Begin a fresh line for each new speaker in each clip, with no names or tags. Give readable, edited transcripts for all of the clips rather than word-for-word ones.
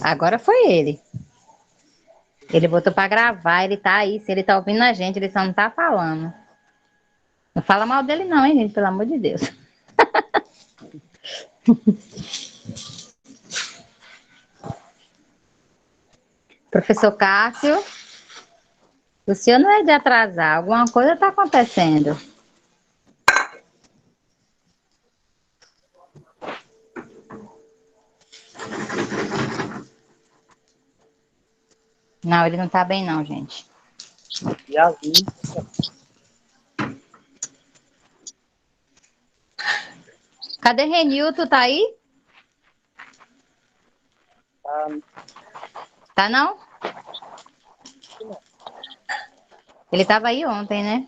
Agora foi ele. Ele botou pra gravar, ele tá aí. Se ele tá ouvindo a gente, ele só não tá falando. Não fala mal dele não, hein, gente? Pelo amor de Deus. Professor Cássio, o senhor não é de atrasar. Alguma coisa tá acontecendo. Não, ele não tá bem não, gente.
E a vida.
Cadê Renilton? Tá aí? Tá não? Ele tava aí ontem, né?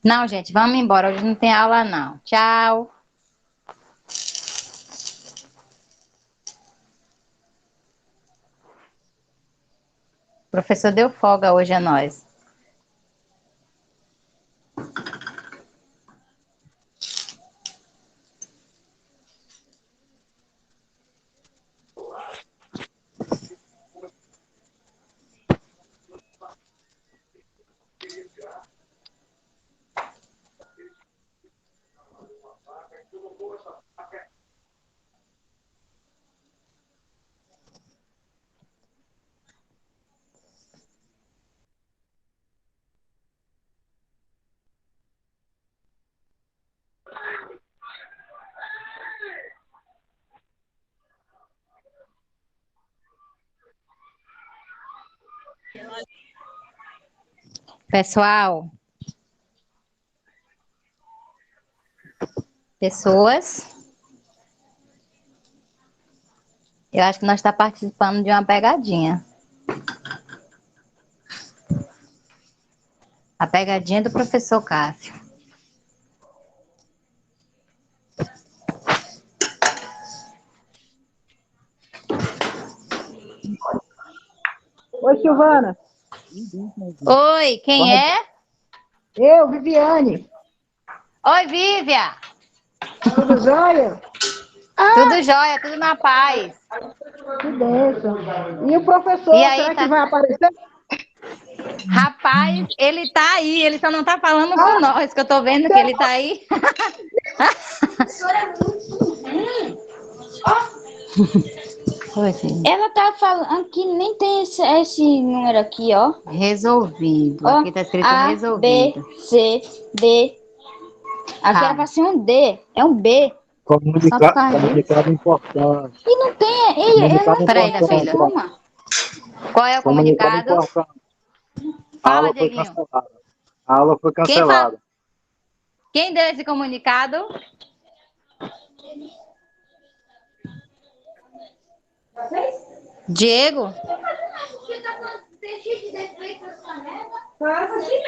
Não, gente, vamos embora. Hoje não tem aula, não. Tchau. O professor deu folga hoje a nós. Pessoal, pessoas, eu acho que nós estamos participando de uma pegadinha. A pegadinha do professor Cássio.
Oi, Silvana.
Oi, quem é?
Eu, Viviane.
Oi, Vívia.
Tudo jóia?
Tudo jóia, tudo na paz.
Que bênção. E o professor,
E aí,
será
tá...
que vai aparecer?
Rapaz, ele tá aí, ele só não tá falando com nós, que eu tô vendo que ele tá aí. Oi, filho.
Ela tá falando que nem tem esse número aqui, ó.
Resolvido.
Ó,
Aqui tá escrito
A,
resolvido.
B, C, D. Aqui era pra ser um D, é um B.
Só por causa disso.
Comunicado importante.
E não tem,
Comunicado
Peraí, da
importante.
filha.
uma.
Qual é o
Comunicado
comunicado?
importante. A
Fala,
aula foi
Dieguinho.
cancelada. A aula foi
Quem, fala...
cancelada.
Quem deu esse comunicado? Diego?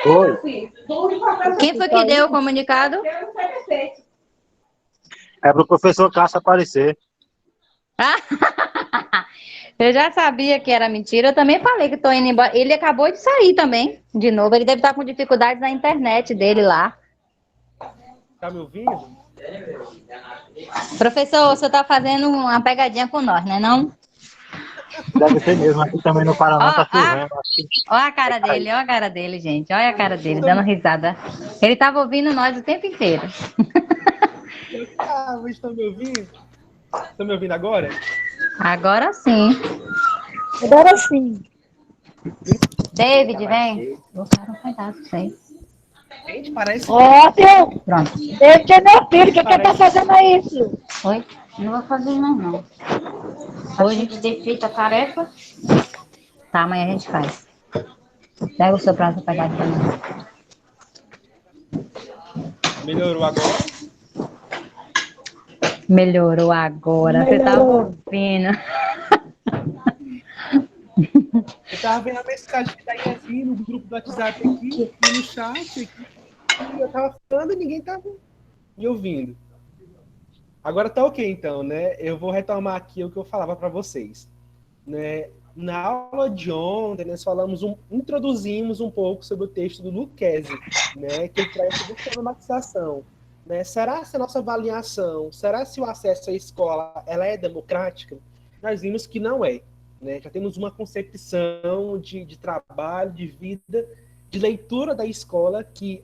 Oi.
Quem foi que deu o comunicado?
É pro professor Cássio aparecer.
Eu já sabia que era mentira. Eu também falei que tô indo embora. Ele acabou de sair também, de novo. Ele deve estar com dificuldades na internet dele lá.
Tá me ouvindo?
Professor, o senhor tá fazendo uma pegadinha com nós, né não?
Deve ser mesmo. Aqui também no Paraná tá chovendo.
Olha a cara dele, olha a cara dele, gente. Olha a cara dele, dando risada. Ele tava ouvindo nós o tempo inteiro.
Ah, vocês estão me ouvindo? Estão me ouvindo agora?
Agora sim.
Agora sim.
David, vem. Vou ficar com cuidado, sei.
Gente, parece.
Ótimo!
Pronto.
Esse é meu filho, o que ele tá fazendo isso?
Oi? Não vou fazer mais, não. Hoje de ter feito a tarefa.
Tá, amanhã a gente faz. Pega o seu prato pra pegar aqui também.
Melhorou agora?
Melhorou agora. Você tá ouvindo?
Eu tava vendo a mensagem que tá aí aqui no grupo do WhatsApp aqui e no chat aqui. E eu tava falando e ninguém tava me ouvindo. Agora tá ok, então, né? Eu vou retomar aqui o que eu falava para vocês, né? Na aula de ontem, nós introduzimos um pouco sobre o texto do Lucchesi, né? Que ele traz sobre problematização, né? Será se a nossa avaliação, será se o acesso à escola, ela é democrática? Nós vimos que não é, né? Já temos uma concepção de trabalho, de vida, de leitura da escola que,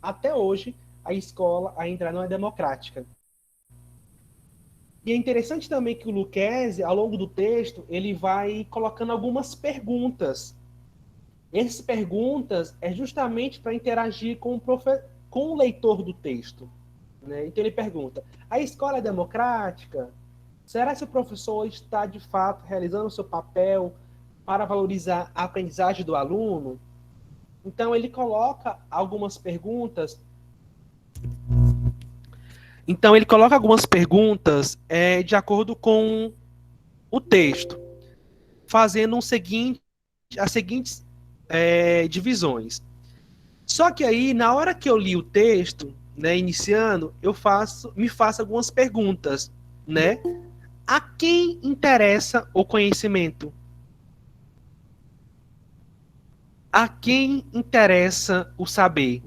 até hoje, a escola ainda não é democrática. E é interessante também que o Lucchesi, ao longo do texto, ele vai colocando algumas perguntas. Essas perguntas é justamente para interagir com o leitor do texto, né? Então ele pergunta, a escola é democrática? Será que o professor está, de fato, realizando o seu papel para valorizar a aprendizagem do aluno? Então ele coloca algumas perguntas. De acordo com o texto, fazendo as seguintes divisões. Só que aí, na hora que eu li o texto, né, iniciando, me faço algumas perguntas, né? A quem interessa o conhecimento? A quem interessa o saber?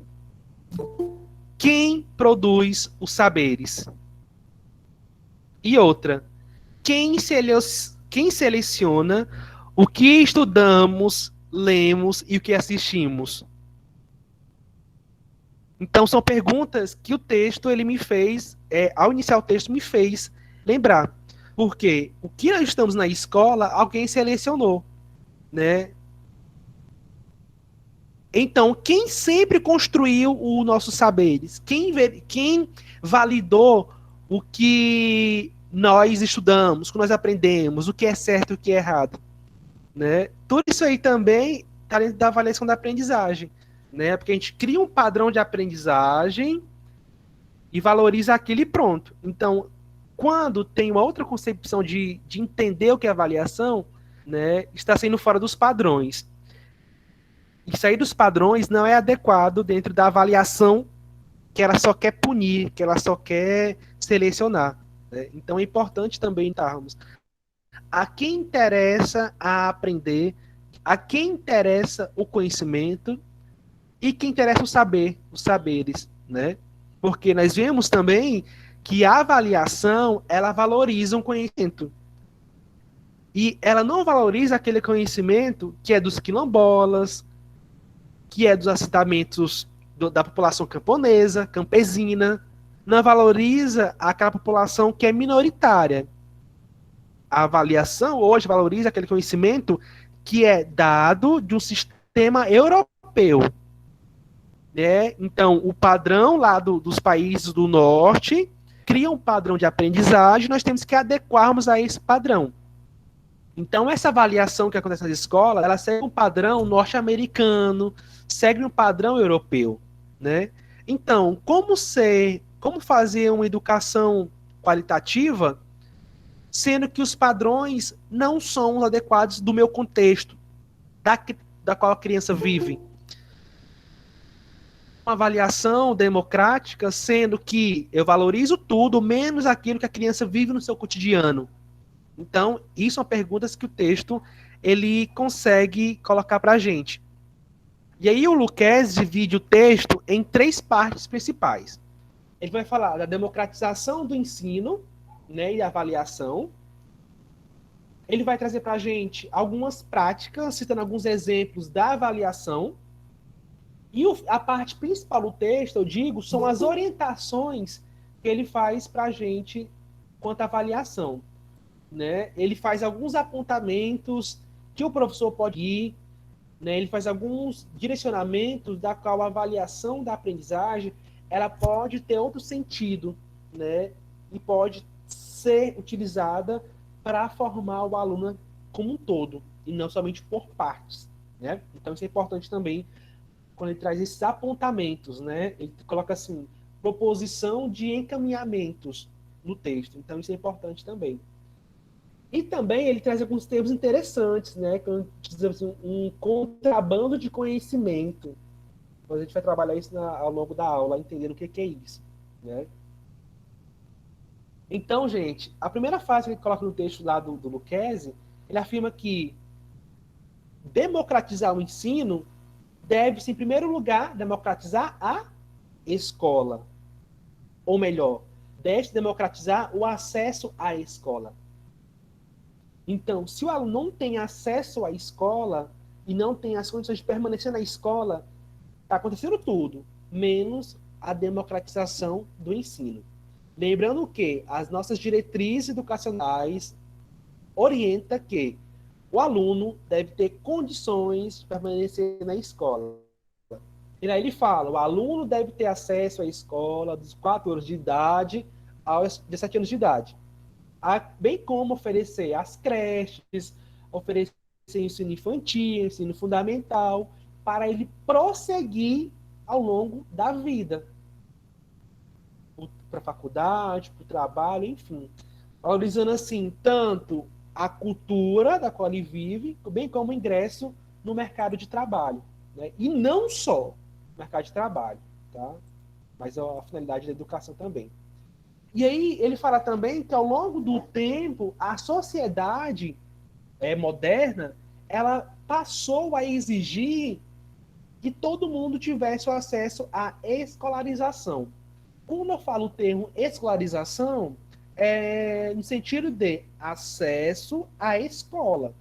Quem produz os saberes? E outra, quem seleciona o que estudamos, lemos e o que assistimos? Então, são perguntas que o texto, ele me fez, ao iniciar o texto, me fez lembrar. Porque o que nós estamos na escola, alguém selecionou, né? Então, quem sempre construiu os nossos saberes? Quem validou o que nós estudamos, o que nós aprendemos, o que é certo e o que é errado? Né? Tudo isso aí também está dentro da avaliação da aprendizagem, né? Porque a gente cria um padrão de aprendizagem e valoriza aquilo e pronto. Então, quando tem uma outra concepção de entender o que é avaliação, né, está saindo fora dos padrões. E sair dos padrões não é adequado dentro da avaliação que ela só quer punir, que ela só quer selecionar. Né? Então é importante também estarmos a quem interessa a aprender, a quem interessa o conhecimento e quem interessa o saber, os saberes, né? Porque nós vemos também que a avaliação, ela valoriza um conhecimento. E ela não valoriza aquele conhecimento que é dos quilombolas, que é dos assentamentos da população camponesa, campesina, não valoriza aquela população que é minoritária. A avaliação hoje valoriza aquele conhecimento que é dado de um sistema europeu. Né? Então, o padrão lá dos países do norte cria um padrão de aprendizagem, nós temos que adequarmos a esse padrão. Então, essa avaliação que acontece nas escolas, ela segue um padrão norte-americano, segue um padrão europeu, né? Então, como fazer uma educação qualitativa, sendo que os padrões não são os adequados do meu contexto, da qual a criança vive? Uma avaliação democrática, sendo que eu valorizo tudo, menos aquilo que a criança vive no seu cotidiano. Então, isso são perguntas que o texto ele consegue colocar para a gente. E aí o Lucchesi divide o texto em 3 partes principais. Ele vai falar da democratização do ensino, né, e avaliação. Ele vai trazer para a gente algumas práticas, citando alguns exemplos da avaliação. E a parte principal do texto, eu digo, são as orientações que ele faz para a gente quanto à avaliação. Né? Ele faz alguns apontamentos que o professor pode ir, né? Ele faz alguns direcionamentos da qual a avaliação da aprendizagem ela pode ter outro sentido, né? E pode ser utilizada para formar o aluno como um todo, e não somente por partes, né? Então isso é importante também quando ele traz esses apontamentos, né? Ele coloca assim, proposição de encaminhamentos no texto. Então isso é importante também. E também ele traz alguns termos interessantes, né? Quando diz assim, um contrabando de conhecimento. Então, a gente vai trabalhar isso ao longo da aula, entendendo o que é isso, né? Então, gente, a primeira frase que ele coloca no texto lá do Lucchesi, ele afirma que democratizar o ensino deve-se, em primeiro lugar, democratizar a escola. Ou melhor, deve-se democratizar o acesso à escola. Então, se o aluno não tem acesso à escola e não tem as condições de permanecer na escola, está acontecendo tudo, menos a democratização do ensino. Lembrando que as nossas diretrizes educacionais orientam que o aluno deve ter condições de permanecer na escola. E aí ele fala, o aluno deve ter acesso à escola dos 4 anos de idade aos 17 anos de idade. Bem como oferecer as creches, oferecer ensino infantil, ensino fundamental, para ele prosseguir ao longo da vida. Para a faculdade, para o trabalho, enfim. Valorizando assim, tanto a cultura da qual ele vive, bem como o ingresso no mercado de trabalho, né? E não só no mercado de trabalho, tá? Mas a finalidade da educação também. E aí ele fala também que ao longo do tempo a sociedade moderna ela passou a exigir que todo mundo tivesse o acesso à escolarização. Quando eu falo o termo escolarização, é no sentido de acesso à escola,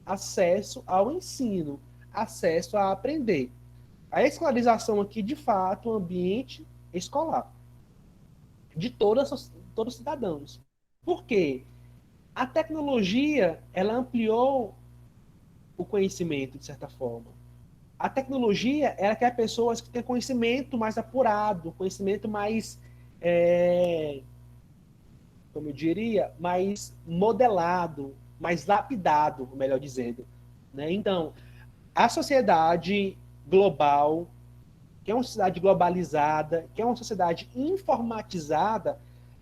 acesso ao ensino, acesso a aprender. A escolarização aqui, de fato, o ambiente escolar de todos os cidadãos. Por quê? A tecnologia, ela ampliou o conhecimento, de certa forma. A tecnologia, ela quer pessoas que têm conhecimento mais apurado, conhecimento mais, como eu diria, mais modelado, mais lapidado, melhor dizendo, né? Então, a sociedade global, que é uma sociedade globalizada, que é uma sociedade informatizada,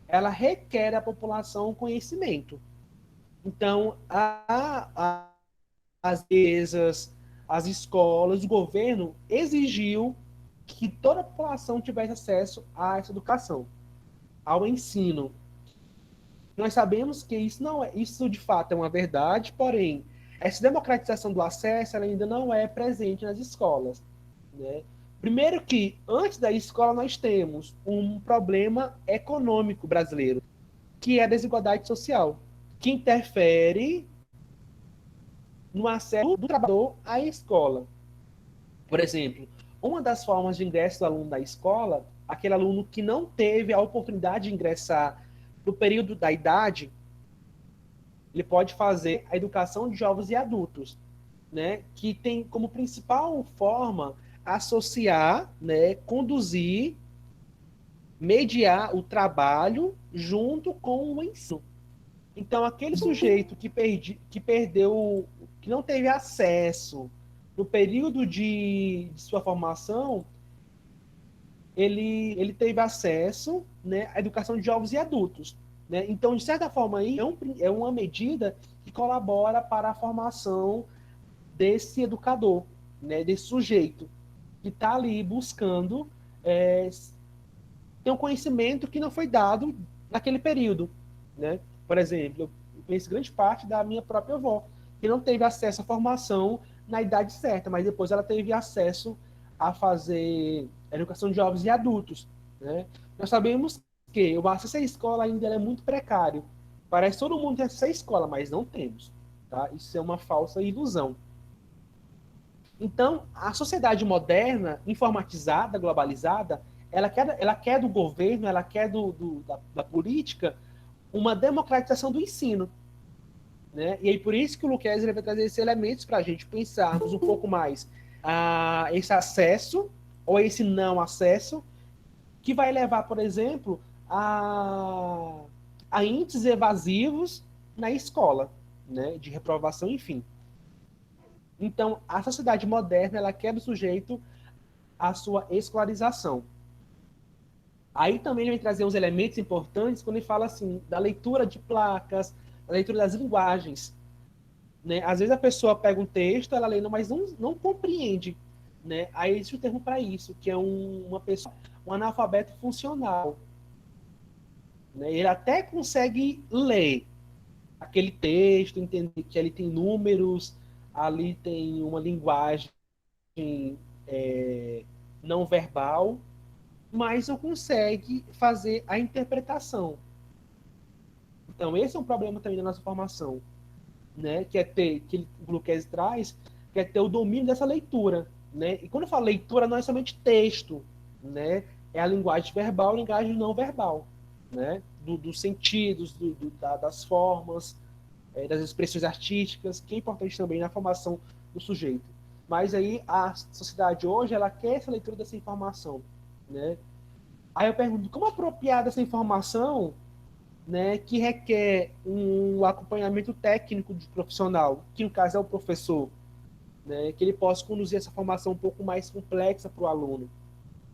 ela requer à população conhecimento. Então, as empresas, as escolas, o governo exigiu que toda a população tivesse acesso a essa educação, ao ensino. Nós sabemos que isso de fato é uma verdade, porém, essa democratização do acesso ela ainda não é presente nas escolas, né? Primeiro que, antes da escola, nós temos um problema econômico brasileiro, que é a desigualdade social, que interfere no acesso do trabalhador à escola. Por exemplo, uma das formas de ingresso do aluno da escola, aquele aluno que não teve a oportunidade de ingressar no período da idade, ele pode fazer a educação de jovens e adultos, né, que tem como principal forma associar, né, conduzir, mediar o trabalho junto com o ensino. Então, aquele sujeito que perdeu, que não teve acesso no período de sua formação, ele teve acesso, né, à educação de jovens e adultos, né? Então, de certa forma, aí, é uma medida que colabora para a formação desse educador, né, desse sujeito que está ali buscando ter um conhecimento que não foi dado naquele período, né? Por exemplo, eu conheço grande parte da minha própria avó, que não teve acesso à formação na idade certa, mas depois ela teve acesso a fazer educação de jovens e adultos, né? Nós sabemos que o acesso à escola ainda é muito precário. Parece que todo mundo tem acesso à escola, mas não temos, tá? Isso é uma falsa ilusão. Então, a sociedade moderna, informatizada, globalizada, ela quer do governo, ela quer da política uma democratização do ensino. né? E aí por isso que o Lucchesi vai trazer esses elementos para a gente pensarmos um pouco mais esse acesso ou esse não acesso, que vai levar, por exemplo, a índices evasivos na escola, né? De reprovação, enfim. Então, a sociedade moderna, ela quer do sujeito a sua escolarização. Aí também ele vai trazer uns elementos importantes quando ele fala assim da leitura de placas, da leitura das linguagens, né? Às vezes a pessoa pega um texto, ela lê, mas não compreende, né? Aí existe um termo para isso, que é uma pessoa, um analfabeto funcional, né? Ele até consegue ler aquele texto, entender que ali tem números, ali tem uma linguagem não verbal, mas não consegue fazer a interpretação. Então, esse é um problema também da nossa formação, né? Que o Lucchesi traz, que é ter o domínio dessa leitura, né? E quando eu falo leitura, não é somente texto, né? É a linguagem verbal, a linguagem não verbal, né? Dos sentidos, das formas, das expressões artísticas, que é importante também na formação do sujeito. Mas aí a sociedade hoje, ela quer essa leitura dessa informação, né? Aí eu pergunto, como apropriar dessa informação, né, que requer um acompanhamento técnico de profissional, que no caso é o professor, né, que ele possa conduzir essa formação um pouco mais complexa para o aluno.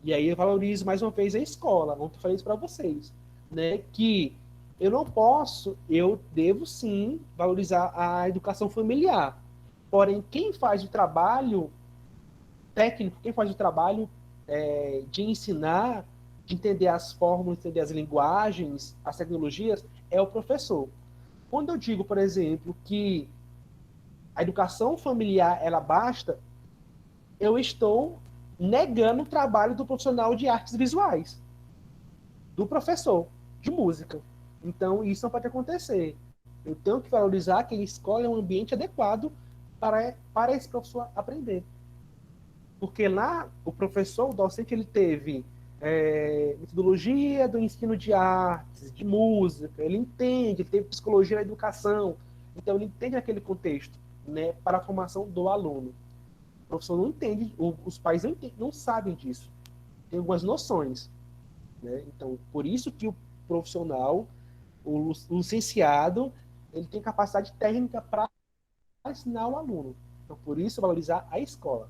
E aí eu valorizo mais uma vez a escola, ontem eu falei isso para vocês, né, que eu devo sim valorizar a educação familiar, porém quem faz o trabalho técnico, quem faz o trabalho de ensinar, de entender as fórmulas, entender as linguagens, as tecnologias, é o professor. Quando eu digo, por exemplo, que a educação familiar ela basta, eu estou negando o trabalho do profissional de artes visuais, do professor de música. Então, isso não pode acontecer. Eu tenho que valorizar que a escola é um ambiente adequado para esse professor aprender. Porque lá, o professor, o docente, ele teve metodologia do ensino de artes, de música, ele entende, ele teve psicologia na educação, então ele entende aquele contexto, né, para a formação do aluno. O professor não entende, os pais não sabem disso, tem algumas noções, né? Então, por isso que o profissional, o licenciado, ele tem capacidade técnica para ensinar o aluno. Então, por isso, valorizar a escola,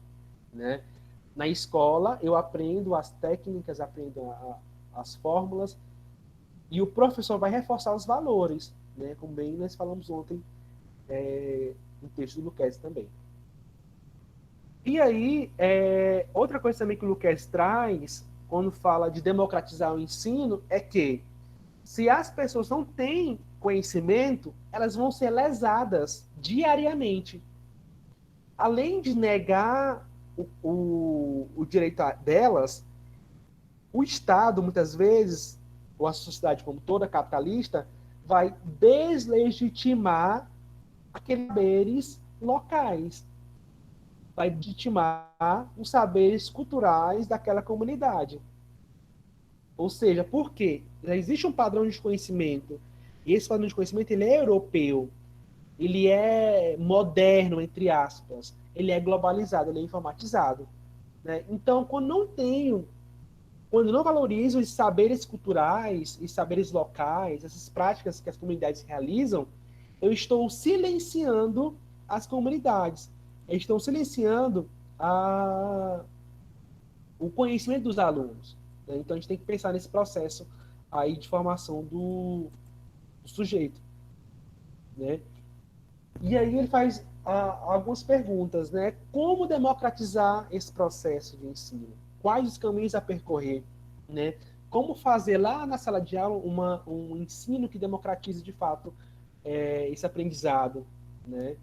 né? Na escola, eu aprendo as técnicas, aprendo as fórmulas, e o professor vai reforçar os valores, né? Como bem nós falamos ontem no texto do Lucchesi também. E aí, outra coisa também que o Lucchesi traz, quando fala de democratizar o ensino, é que se as pessoas não têm conhecimento, elas vão ser lesadas diariamente. Além de negar o direito delas, o Estado, muitas vezes, ou a sociedade como toda capitalista, vai deslegitimar aqueles saberes locais, vai legitimar os saberes culturais daquela comunidade. Ou seja, por quê? Já existe um padrão de conhecimento, e esse padrão de conhecimento ele é europeu, ele é moderno, entre aspas, ele é globalizado, ele é informatizado, né? Então, quando não valorizo os saberes culturais e saberes locais, essas práticas que as comunidades realizam, eu estou silenciando as comunidades, eu estou silenciando o conhecimento dos alunos, né? Então, a gente tem que pensar nesse processo aí de formação do sujeito, né? E aí ele faz algumas perguntas, né? Como democratizar esse processo de ensino? Quais os caminhos a percorrer, né? Como fazer lá na sala de aula um ensino que democratize de fato esse aprendizado, né?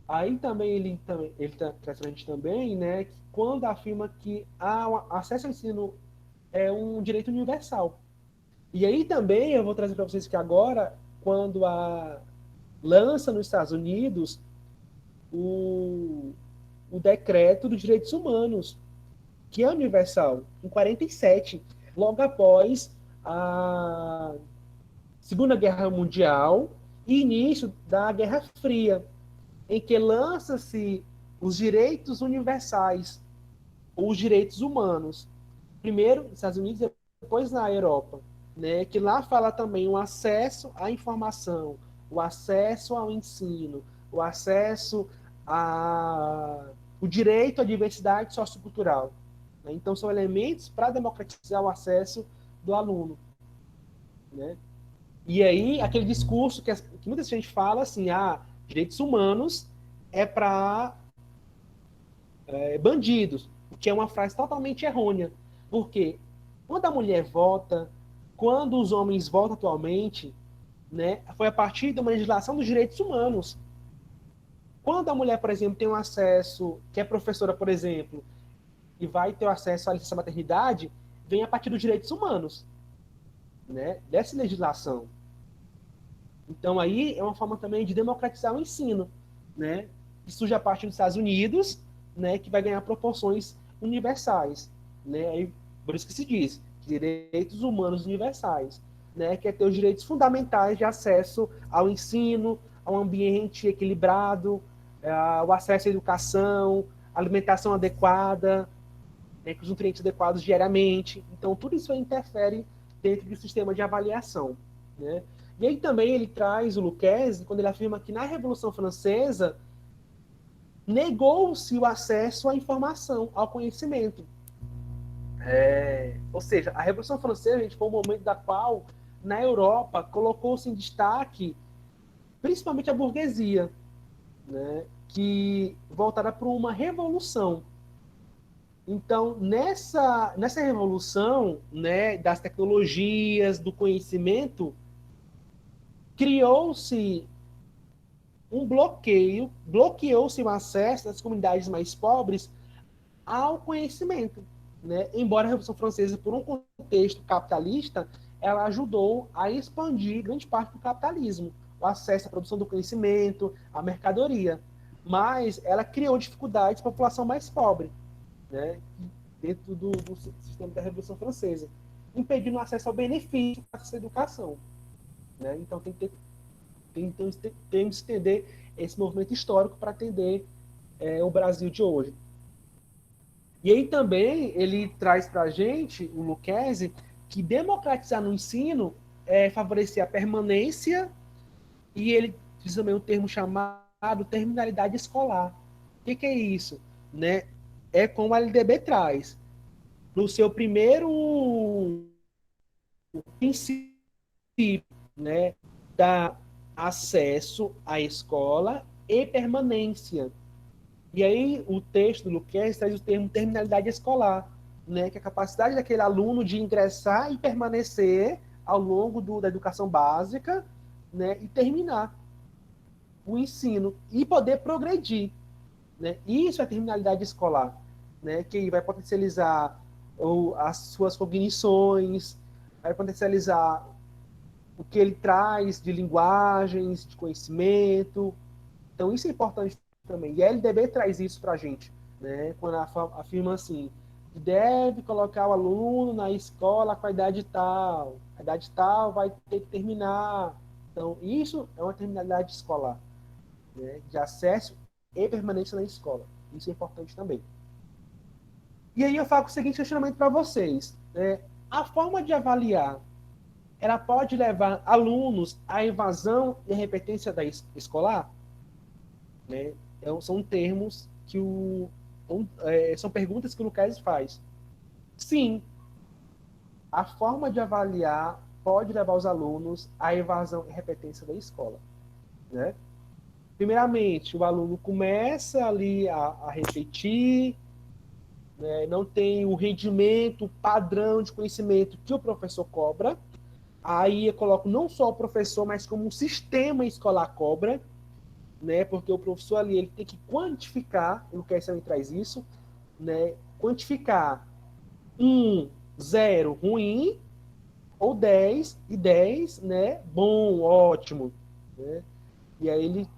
Aí também ele traz para a gente também, né? Que quando afirma que acesso ao ensino é um direito universal. E aí também eu vou trazer para vocês que agora, quando lança nos Estados Unidos o decreto dos direitos humanos, que é universal, em 47, logo após a Segunda Guerra Mundial, início da Guerra Fria, em que lança-se os direitos universais, ou os direitos humanos, primeiro nos Estados Unidos, depois na Europa, né? Que lá fala também o acesso à informação, o acesso ao ensino, o acesso o direito à diversidade sociocultural, né? Então são elementos para democratizar o acesso do aluno, né? E aí aquele discurso que muita gente fala assim, direitos humanos é para bandidos, o que é uma frase totalmente errônea. Porque quando a mulher vota, quando os homens votam atualmente, né, foi a partir de uma legislação dos direitos humanos. Quando a mulher, por exemplo, tem um acesso, que é professora, por exemplo, e vai ter o acesso à licença maternidade, vem a partir dos direitos humanos, né, dessa legislação. Então aí é uma forma também de democratizar o ensino, né, que surge a partir dos Estados Unidos, né, que vai ganhar proporções universais, né? Aí, por isso que se diz direitos humanos universais, né, que é ter os direitos fundamentais de acesso ao ensino, ao ambiente equilibrado, o acesso à educação, alimentação adequada, né, com os nutrientes adequados diariamente. Então, tudo isso interfere dentro do sistema de avaliação, né? E aí também ele traz o Lucchesi, quando ele afirma que na Revolução Francesa negou-se o acesso à informação, ao conhecimento. Ou seja, a Revolução Francesa, gente, foi um momento da qual, na Europa, colocou-se em destaque principalmente a burguesia, né, que voltada para uma revolução. Então, nessa revolução, né, das tecnologias, do conhecimento, criou-se um bloqueou-se o acesso das comunidades mais pobres ao conhecimento, né? Embora a Revolução Francesa, por um contexto capitalista, ela ajudou a expandir grande parte do capitalismo, o acesso à produção do conhecimento, à mercadoria, mas ela criou dificuldades para a população mais pobre, né? Dentro do sistema da Revolução Francesa, impedindo o acesso ao benefício dessa educação, né? Então temos que entender esse movimento histórico para entender o Brasil de hoje. E aí também ele traz para a gente, o Lucchesi, que democratizar no ensino é favorecer a permanência, e ele diz também um termo chamado terminalidade escolar. O que é isso? Né? É como a LDB traz. No seu primeiro princípio, né, dá acesso à escola e permanência. E aí o texto do Lucchesi traz o termo terminalidade escolar, né, que é a capacidade daquele aluno de ingressar e permanecer ao longo da educação básica, né, e terminar o ensino e poder progredir, né? Isso é a terminalidade escolar, né, que vai potencializar as suas cognições, vai potencializar o que ele traz de linguagens, de conhecimento. Então isso é importante também. E a LDB traz isso para a gente, né? Quando afirma assim, deve colocar o aluno na escola com a idade tal vai ter que terminar. Então isso é uma terminalidade escolar, né? De acesso e permanência na escola. Isso é importante também. E aí eu faço o seguinte questionamento para vocês, né? A forma de avaliar, ela pode levar alunos à evasão e repetência da escolar? Né? São termos que são perguntas que o Lucchesi faz. Sim, a forma de avaliar pode levar os alunos à evasão e repetência da escola, né? Primeiramente, o aluno começa ali a repetir, né? Não tem o rendimento, o padrão de conhecimento que o professor cobra. Aí eu coloco não só o professor, mas como um sistema escolar cobra, né? Porque o professor ali ele tem que quantificar, o Lucchesi também traz isso, né? Quantificar 0 ruim, ou 10 e 10, né? Bom, ótimo, né? E aí ele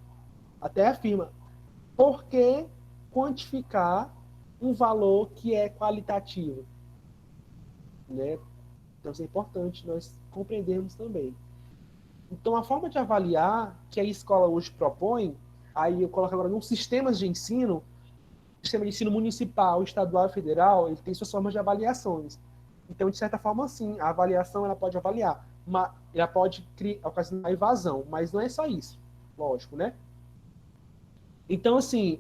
até afirma, por que quantificar um valor que é qualitativo, né? Então isso é importante nós compreendermos também. Então, a forma de avaliar que a escola hoje propõe, aí eu coloco agora nos sistemas de ensino, sistema de ensino municipal, estadual e federal, ele tem suas formas de avaliações. Então, de certa forma, sim, a avaliação ela pode avaliar, ela pode ocasionar evasão, mas não é só isso, lógico, né? Então, assim,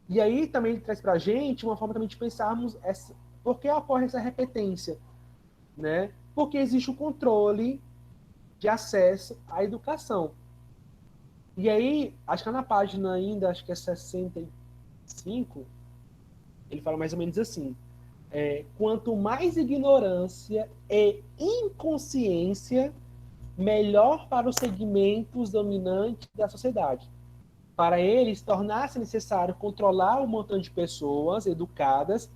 e aí também ele traz para a gente uma forma também de pensarmos por que ocorre essa repetência, né? Porque existe o controle de acesso à educação. E aí, acho que na página ainda, acho que é 65, ele fala mais ou menos assim, quanto mais ignorância e inconsciência, melhor para os segmentos dominantes da sociedade. Para eles, tornar-se necessário controlar o montante de pessoas educadas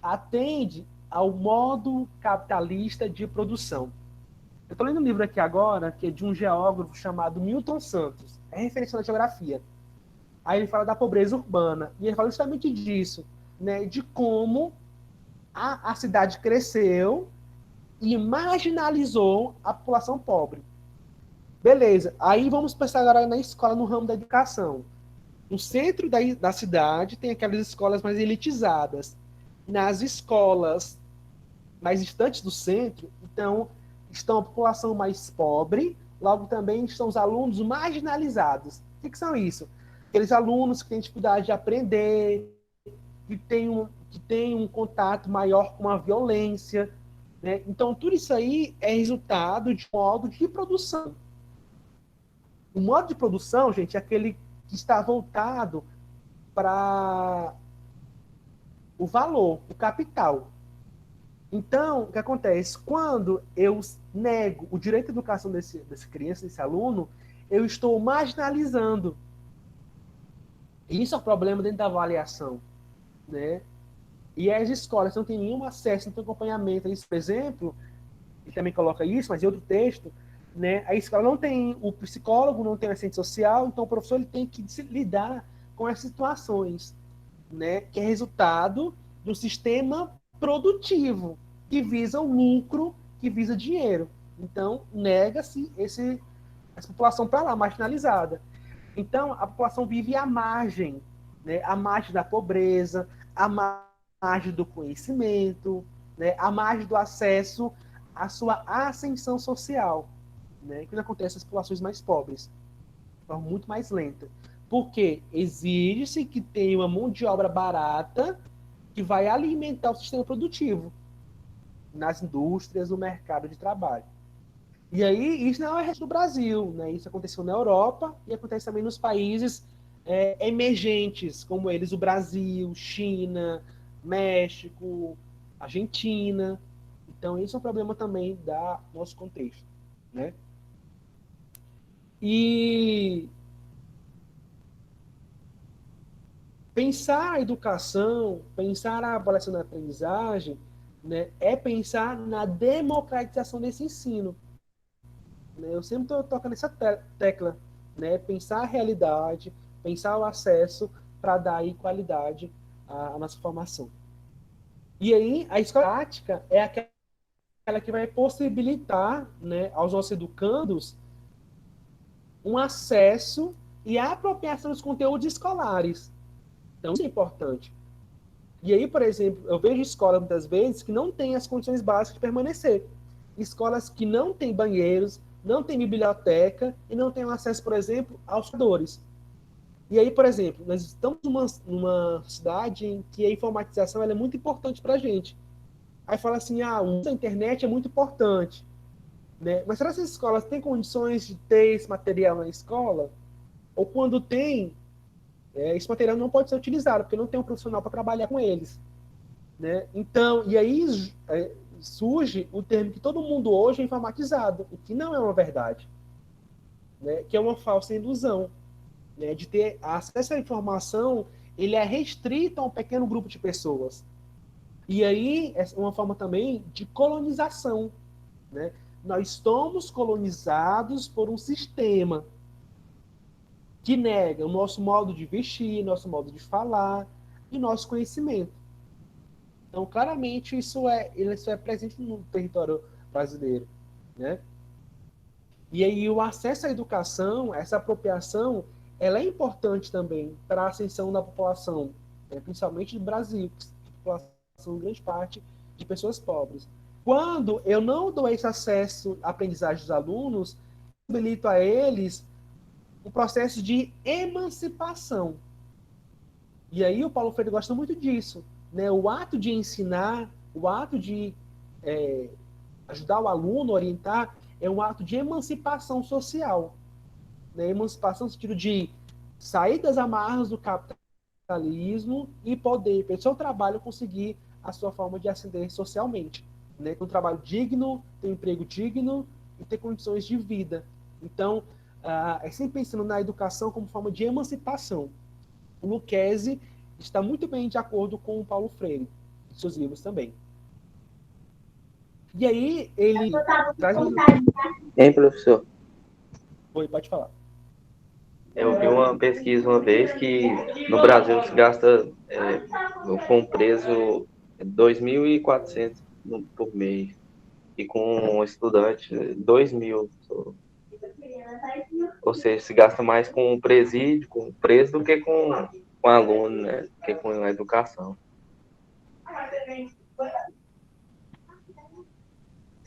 atende ao modo capitalista de produção. Eu estou lendo um livro aqui agora, que é de um geógrafo chamado Milton Santos. É referência na geografia. Aí ele fala da pobreza urbana. E ele fala justamente disso, né? De como a cidade cresceu e marginalizou a população pobre. Beleza. Aí vamos pensar agora na escola, no ramo da educação. No centro da cidade tem aquelas escolas mais elitizadas. Nas escolas mais distantes do centro, então, estão a população mais pobre, logo também estão os alunos marginalizados. O que são isso? Aqueles alunos que têm dificuldade de aprender, que têm um contato maior com a violência, né? Então, tudo isso aí é resultado de um modo de produção. O modo de produção, gente, é aquele que está voltado para o valor, o capital. Então, o que acontece? Quando eu nego o direito à educação dessa criança, desse aluno, eu estou marginalizando. E isso é um problema dentro da avaliação, né? E as escolas não têm nenhum acesso, não têm acompanhamento. Isso, por exemplo, ele também coloca isso, mas em outro texto, né? A escola não tem o psicólogo, não tem o assistente social, então o professor ele tem que lidar com essas situações, né? Que é resultado do sistema produtivo, que visa o lucro, que visa dinheiro. Então, nega-se essa população para lá, marginalizada. Então, a população vive à margem, né? À margem da pobreza, à margem do conhecimento, né? À margem do acesso à sua ascensão social, né? Que não acontece nas populações mais pobres, de forma muito mais lenta. Porque exige-se que tenha uma mão de obra barata que vai alimentar o sistema produtivo nas indústrias, no mercado de trabalho. E aí, isso não é o resto do Brasil, né? Isso aconteceu na Europa e acontece também nos países emergentes, como eles, o Brasil, China, México, Argentina. Então, isso é um problema também do nosso contexto, né? E pensar a educação, pensar a avaliação da aprendizagem, né, é pensar na democratização desse ensino. Né? Eu sempre estou tocando nessa tecla, né? Pensar a realidade, pensar o acesso para dar aí qualidade à nossa formação. E aí, a escola prática é aquela que vai possibilitar, né, aos nossos educandos um acesso e a apropriação dos conteúdos escolares. Então, isso é importante. E aí, por exemplo, eu vejo escolas, muitas vezes, que não têm as condições básicas de permanecer. Escolas que não têm banheiros, não têm biblioteca e não têm acesso, por exemplo, aos computadores. E aí, por exemplo, nós estamos numa cidade em que a informatização ela é muito importante para a gente. Aí fala assim, o uso da internet é muito importante. Né? Mas será que as escolas têm condições de ter esse material na escola? Ou quando tem, esse material não pode ser utilizado, porque não tem um profissional para trabalhar com eles. Né? Então, e aí surge o termo que todo mundo hoje é informatizado, o que não é uma verdade. Né? Que é uma falsa ilusão. Né? De ter acesso à informação, ele é restrito a um pequeno grupo de pessoas. E aí é uma forma também de colonização. Né? Nós somos colonizados por um sistema que nega o nosso modo de vestir, nosso modo de falar e nosso conhecimento. Então, claramente, isso é presente no território brasileiro. Né? E aí o acesso à educação, essa apropriação, ela é importante também para a ascensão da população, né, principalmente do Brasil, que a população, em grande parte, de pessoas pobres. Quando eu não dou esse acesso à aprendizagem dos alunos, habilito a eles o processo de emancipação. E aí o Paulo Freire gosta muito disso, né? O ato de ensinar, o ato de ajudar o aluno, orientar, é um ato de emancipação social, né? Emancipação no sentido de sair das amarras do capitalismo e poder, pelo seu trabalho, conseguir a sua forma de ascender socialmente, né? Ter um trabalho digno, ter um emprego digno e ter condições de vida. Então, é sempre pensando na educação como forma de emancipação. O Lucchesi está muito bem de acordo com o Paulo Freire, em seus livros também. E aí, ele traz uma...
Hein, professor?
Oi, pode falar.
Eu vi uma pesquisa uma vez que no Brasil se gasta com preso 2.400 por mês. E com um estudante, 2.000. Ou seja, se gasta mais com presídio, com preso, do que com aluno, né? Do que com a educação. Isso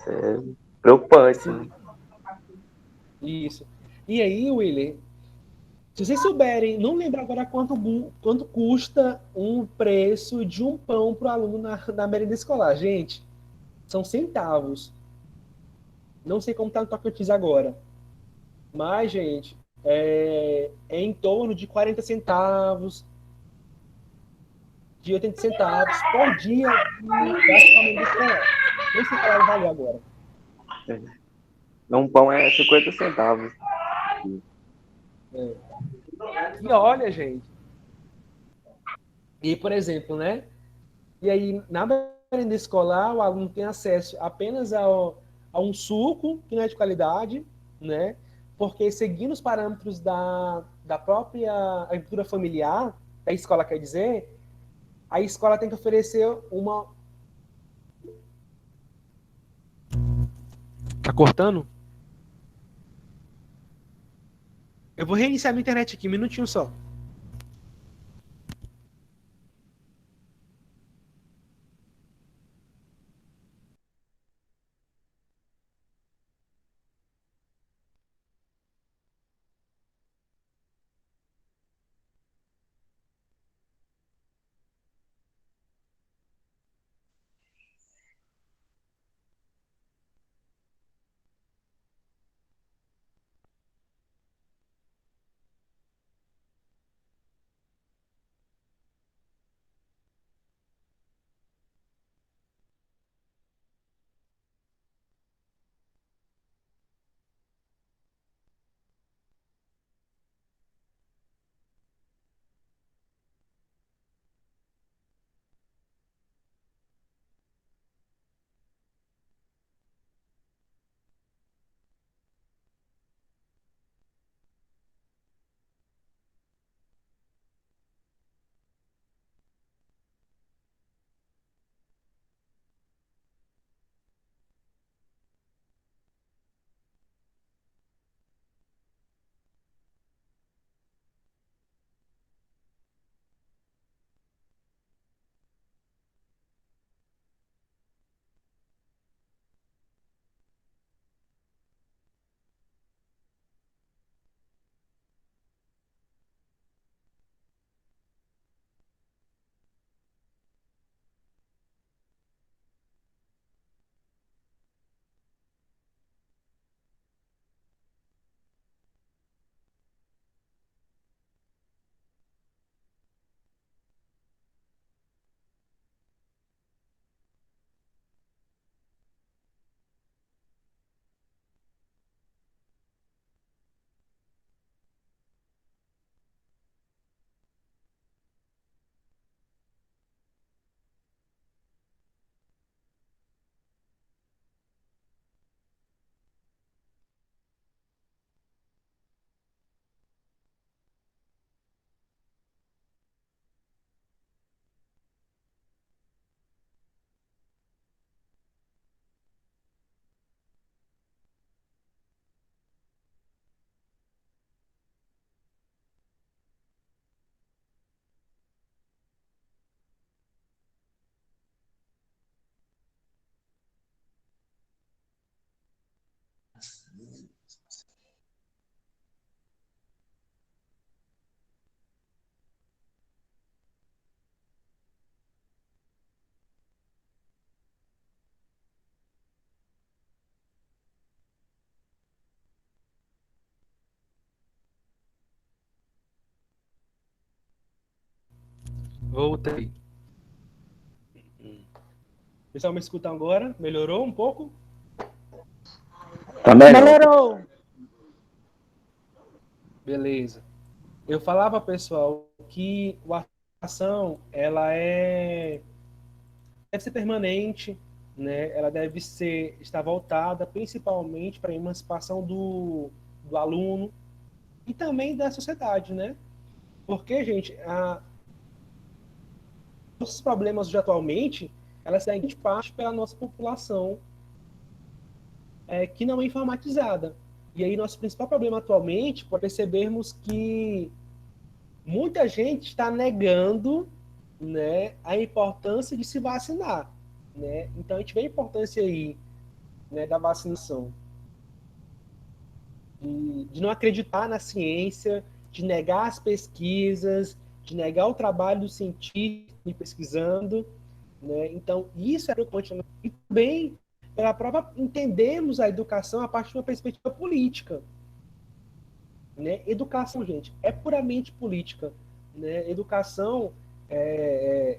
é preocupante,
Sim,
né?
isso. E aí, Willy, se vocês souberem, não lembro agora quanto custa um preço de um pão para o aluno na merenda escolar. Gente, são centavos. Não sei como está no Tocantins agora. Mas, gente, é em torno de 40 centavos, de 80 centavos por dia de gasto com a merenda escolar. Nem sei qual é o valor agora.
Um pão é 50 centavos.
É. E olha, gente, e por exemplo, né? E aí, na merenda escolar, o aluno tem acesso apenas a um suco, que não é de qualidade, né? Porque seguindo os parâmetros da própria agricultura familiar, da escola quer dizer, a escola tem que oferecer uma... Tá cortando? Eu vou reiniciar minha internet aqui, um minutinho só. Voltei. Pessoal, me escutam agora? Melhorou um pouco?
Tá melhor.
Melhorou.
Beleza. Eu falava, pessoal, que a ação, deve ser permanente, né? Ela deve estar voltada principalmente para a emancipação do aluno e também da sociedade, né? Porque, gente, os problemas de atualmente, elas têm grande parte pela nossa população que não é informatizada. E aí, nosso principal problema atualmente, por percebermos que muita gente está negando, né, a importância de se vacinar, né? Então, a gente vê a importância aí, né, da vacinação. De não acreditar na ciência, de negar as pesquisas, de negar o trabalho do cientista pesquisando, né? Então, isso é preocupante. E também, pela própria, entendermos a educação a partir de uma perspectiva política. Né? Educação, gente, é puramente política. Né? Educação,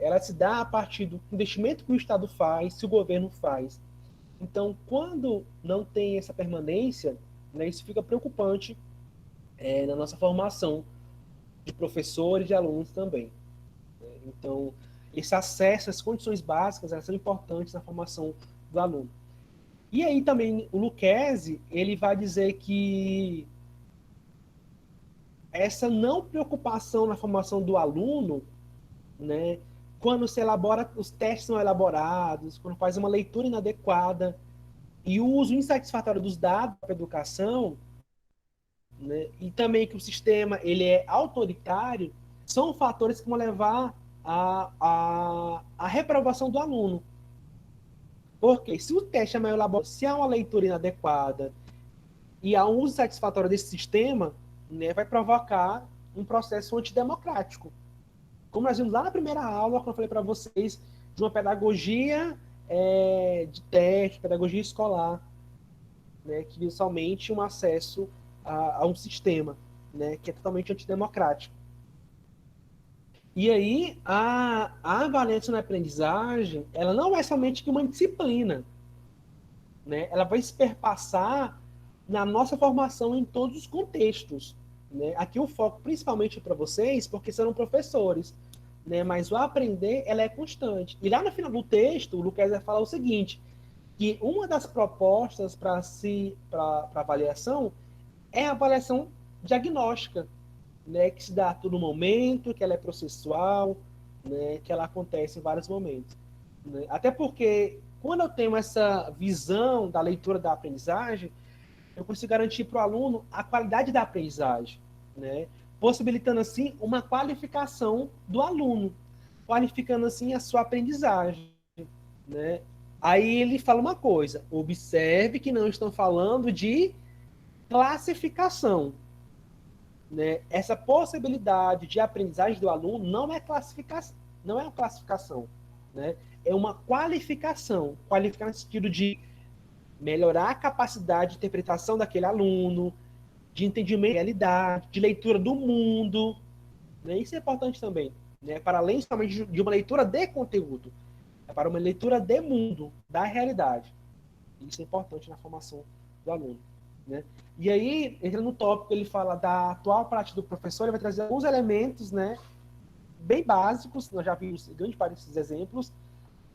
ela se dá a partir do investimento que o Estado faz, se o governo faz. Então, quando não tem essa permanência, né, isso fica preocupante na nossa formação de professores e de alunos também. Então, esse acesso, as condições básicas, elas são importantes na formação do aluno. E aí também o Lucchesi, ele vai dizer que essa não preocupação na formação do aluno, né, quando se elabora, os testes são elaborados, quando faz uma leitura inadequada e o uso insatisfatório dos dados para a educação, né, e também que o sistema ele é autoritário, são fatores que vão levar a reprovação do aluno. Porque se o teste é mal elaborado, se há uma leitura inadequada e há um uso satisfatório desse sistema, né, vai provocar um processo antidemocrático. Como nós vimos lá na primeira aula, quando eu falei para vocês de uma pedagogia de teste, pedagogia escolar, né, que visa somente um acesso a um sistema, né, que é totalmente antidemocrático. E aí, a avaliação na aprendizagem, ela não é somente uma disciplina, né? Ela vai se perpassar na nossa formação em todos os contextos, né? Aqui o foco principalmente para vocês, porque serão professores, né? Mas o aprender, ela é constante. E lá no final do texto, o Lucas vai falar o seguinte, que uma das propostas para avaliação é a avaliação diagnóstica, né, que se dá a todo momento, que ela é processual, né, que ela acontece em vários momentos. Né? Até porque, quando eu tenho essa visão da leitura da aprendizagem, eu consigo garantir para o aluno a qualidade da aprendizagem, né? Possibilitando, assim, uma qualificação do aluno, qualificando, assim, a sua aprendizagem. Né? Aí ele fala uma coisa, observe que não estão falando de classificação. Né? Essa possibilidade de aprendizagem do aluno não é uma classificação, né? É uma qualificação, qualificar no sentido de melhorar a capacidade de interpretação daquele aluno, de entendimento da realidade, de leitura do mundo, né? Isso é importante também, né? Para além somente de uma leitura de conteúdo, é para uma leitura de mundo, da realidade. Isso é importante na formação do aluno. Né? E aí, entra no tópico, ele fala da atual prática do professor, ele vai trazer alguns elementos, né, bem básicos, nós já vimos grande parte desses exemplos,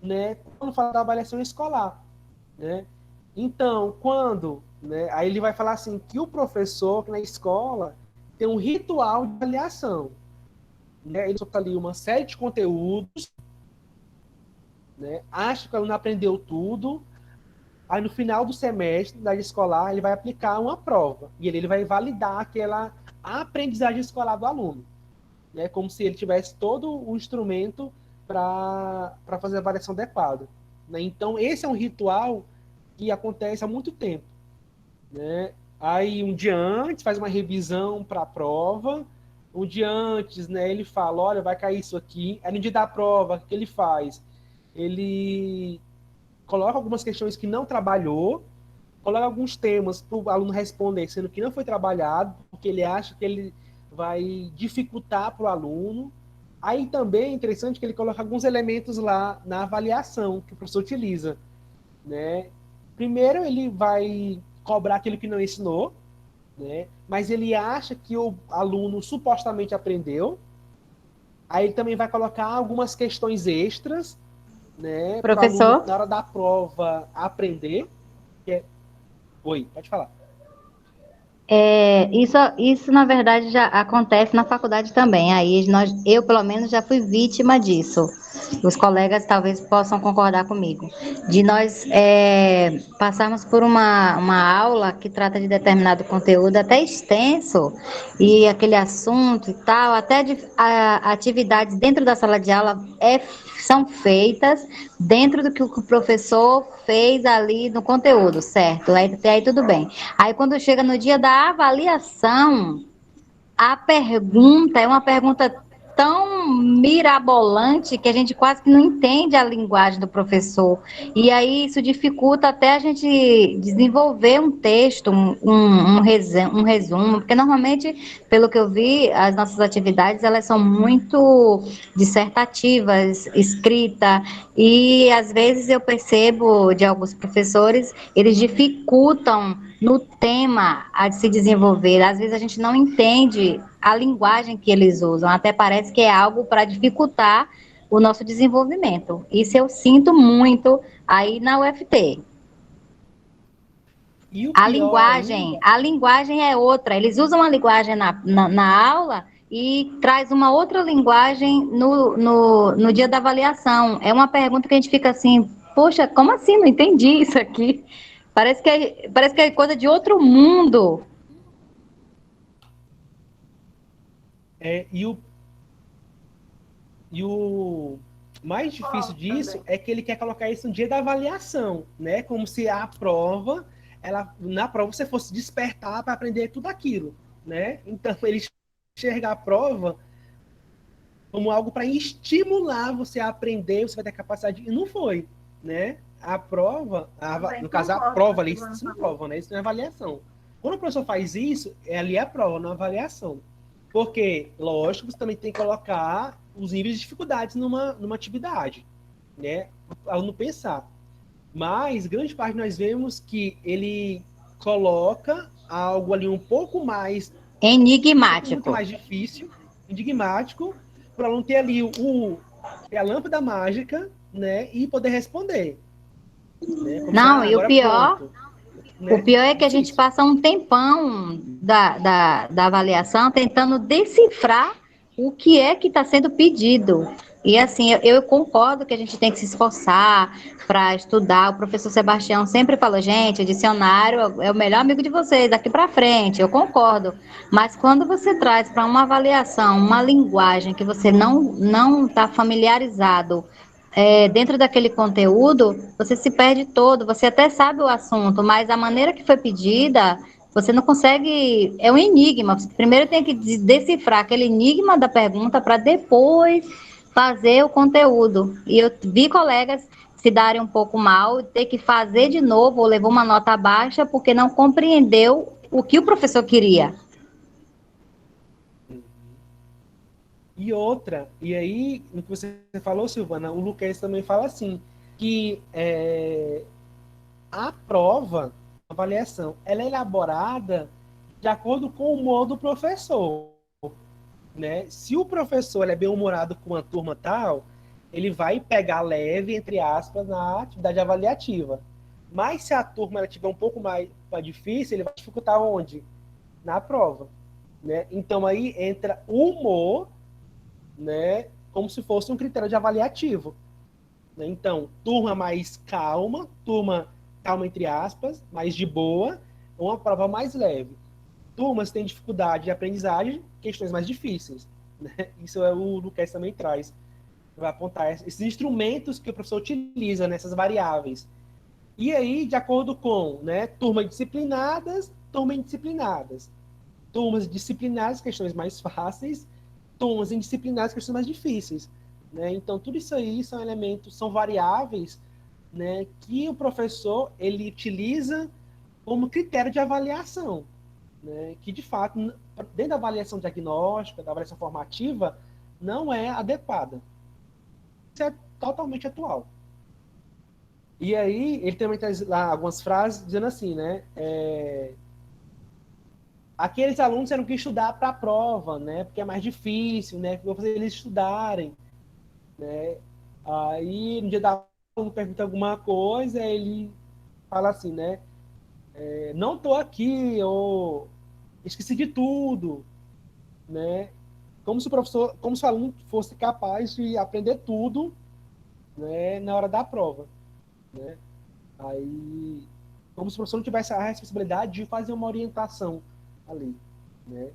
né, quando fala da avaliação escolar. Né? Então, né, aí ele vai falar assim, que o professor, que na escola, tem um ritual de avaliação. Né? Ele solta ali uma série de conteúdos, né, acha que o aluno aprendeu tudo. Aí, no final do semestre da escolar, ele vai aplicar uma prova. E ele vai validar aquela aprendizagem escolar do aluno. Né? Como se ele tivesse todo o instrumento para fazer a avaliação adequada. Né? Então, esse é um ritual que acontece há muito tempo. Né? Aí, um dia antes, faz uma revisão para a prova. Um dia antes, né, ele fala, olha, vai cair isso aqui. Aí, no dia da prova, o que ele faz? Ele coloca algumas questões que não trabalhou, coloca alguns temas para o aluno responder, sendo que não foi trabalhado, porque ele acha que ele vai dificultar para o aluno, Aí também é interessante que ele coloca alguns elementos lá na avaliação que o professor utiliza, né? Primeiro, ele vai cobrar aquilo que não ensinou, né? Mas ele acha que o aluno supostamente aprendeu. Aí ele também vai colocar algumas questões extras, né? Para o aluno,
Professor?
na hora da prova, aprender. Oi, pode falar.
Isso, na verdade, já acontece na faculdade também. Eu, pelo menos, já fui vítima disso. Os colegas talvez possam concordar comigo. De nós passarmos por uma aula que trata de determinado conteúdo até extenso, e aquele assunto e tal, até atividades dentro da sala de aula são feitas dentro do que o professor fez ali no conteúdo, certo? Até aí tudo bem. Aí quando chega no dia da avaliação, a pergunta é uma pergunta tão mirabolante que a gente quase que não entende a linguagem do professor. E aí isso dificulta até a gente desenvolver um texto, um resumo, porque normalmente, pelo que eu vi, as nossas atividades elas são muito dissertativas, escrita, e às vezes eu percebo de alguns professores, eles dificultam no tema a de se desenvolver. Às vezes a gente não entende a linguagem que eles usam, até parece que é algo para dificultar o nosso desenvolvimento. Isso eu sinto muito aí na UFT.
E o pior ainda,
A linguagem é outra. Eles usam a linguagem na aula e traz uma outra linguagem no dia da avaliação. É uma pergunta que a gente fica assim, poxa, como assim? Não entendi isso aqui. Parece que é coisa de outro mundo.
e o mais difícil disso é que ele quer colocar isso no dia da avaliação, né? Como se a prova, na prova você fosse despertar para aprender tudo aquilo, né? Então ele enxerga a prova como algo para estimular você a aprender, você vai ter capacidade, e não foi, né? A prova, no caso a prova ali, isso não é prova, né? Isso não é avaliação. Quando o professor faz isso, ali é a prova, não é avaliação. Porque, lógico, você também tem que colocar os níveis de dificuldades numa atividade, né? O aluno pensar. Mas, grande parte nós vemos que ele coloca algo ali um pouco mais muito
Enigmático.
mais difícil, enigmático, para o aluno ter ali a lâmpada mágica, né? E poder responder. Né? Como
Não,
se,
e o
agora
pior,
pronto, né?
o pior é que a gente passa um tempão da avaliação tentando decifrar o que é que está sendo pedido. E assim, eu concordo que a gente tem que se esforçar para estudar. O professor Sebastião sempre falou, gente, o dicionário é o melhor amigo de vocês daqui para frente. Eu concordo. Mas quando você traz para uma avaliação uma linguagem que você não está familiarizado dentro daquele conteúdo, você se perde todo, você até sabe o assunto, mas a maneira que foi pedida, você não consegue, é um enigma, você primeiro tem que decifrar aquele enigma da pergunta para depois fazer o conteúdo. E eu vi colegas se darem um pouco mal, ter que fazer de novo, ou levou uma nota baixa, porque não compreendeu o que o professor queria.
E outra, e aí, no que você falou, Silvana, o Luquez também fala assim, que a prova, a avaliação, ela é elaborada de acordo com o humor do professor, né? Se o professor ele é bem-humorado com uma turma tal, ele vai pegar leve, entre aspas, na atividade avaliativa. Mas se a turma ela tiver um pouco mais difícil, ele vai dificultar onde? Na prova, né? Então aí entra o humor, né, como se fosse um critério de avaliativo. Né? Então, turma mais calma entre aspas, mais de boa, uma prova mais leve. Turmas têm dificuldade de aprendizagem, questões mais difíceis. Né? Isso o Lucas também traz. Vai apontar esses instrumentos que o professor utiliza nessas variáveis. E aí, de acordo com, né, turmas disciplinadas, turmas disciplinadas, questões mais fáceis, turmas indisciplinadas, questões mais difíceis. Né? Então, tudo isso aí são elementos, são variáveis, né, que o professor ele utiliza como critério de avaliação. Né? Que, de fato, dentro da avaliação diagnóstica, da avaliação formativa, não é adequada. Isso é totalmente atual. E aí, ele também traz lá algumas frases dizendo assim, né? Aqueles alunos terão que estudar para a prova, né? Porque é mais difícil, né? Vou fazer eles estudarem, né? Aí, no dia da aula, pergunta alguma coisa, ele fala assim, né? Não estou aqui, ou esqueci de tudo, né? Como se o professor, como se o aluno fosse capaz de aprender tudo, né, na hora da prova, né? Aí, como se o professor não tivesse a responsabilidade de fazer uma orientação ali, né?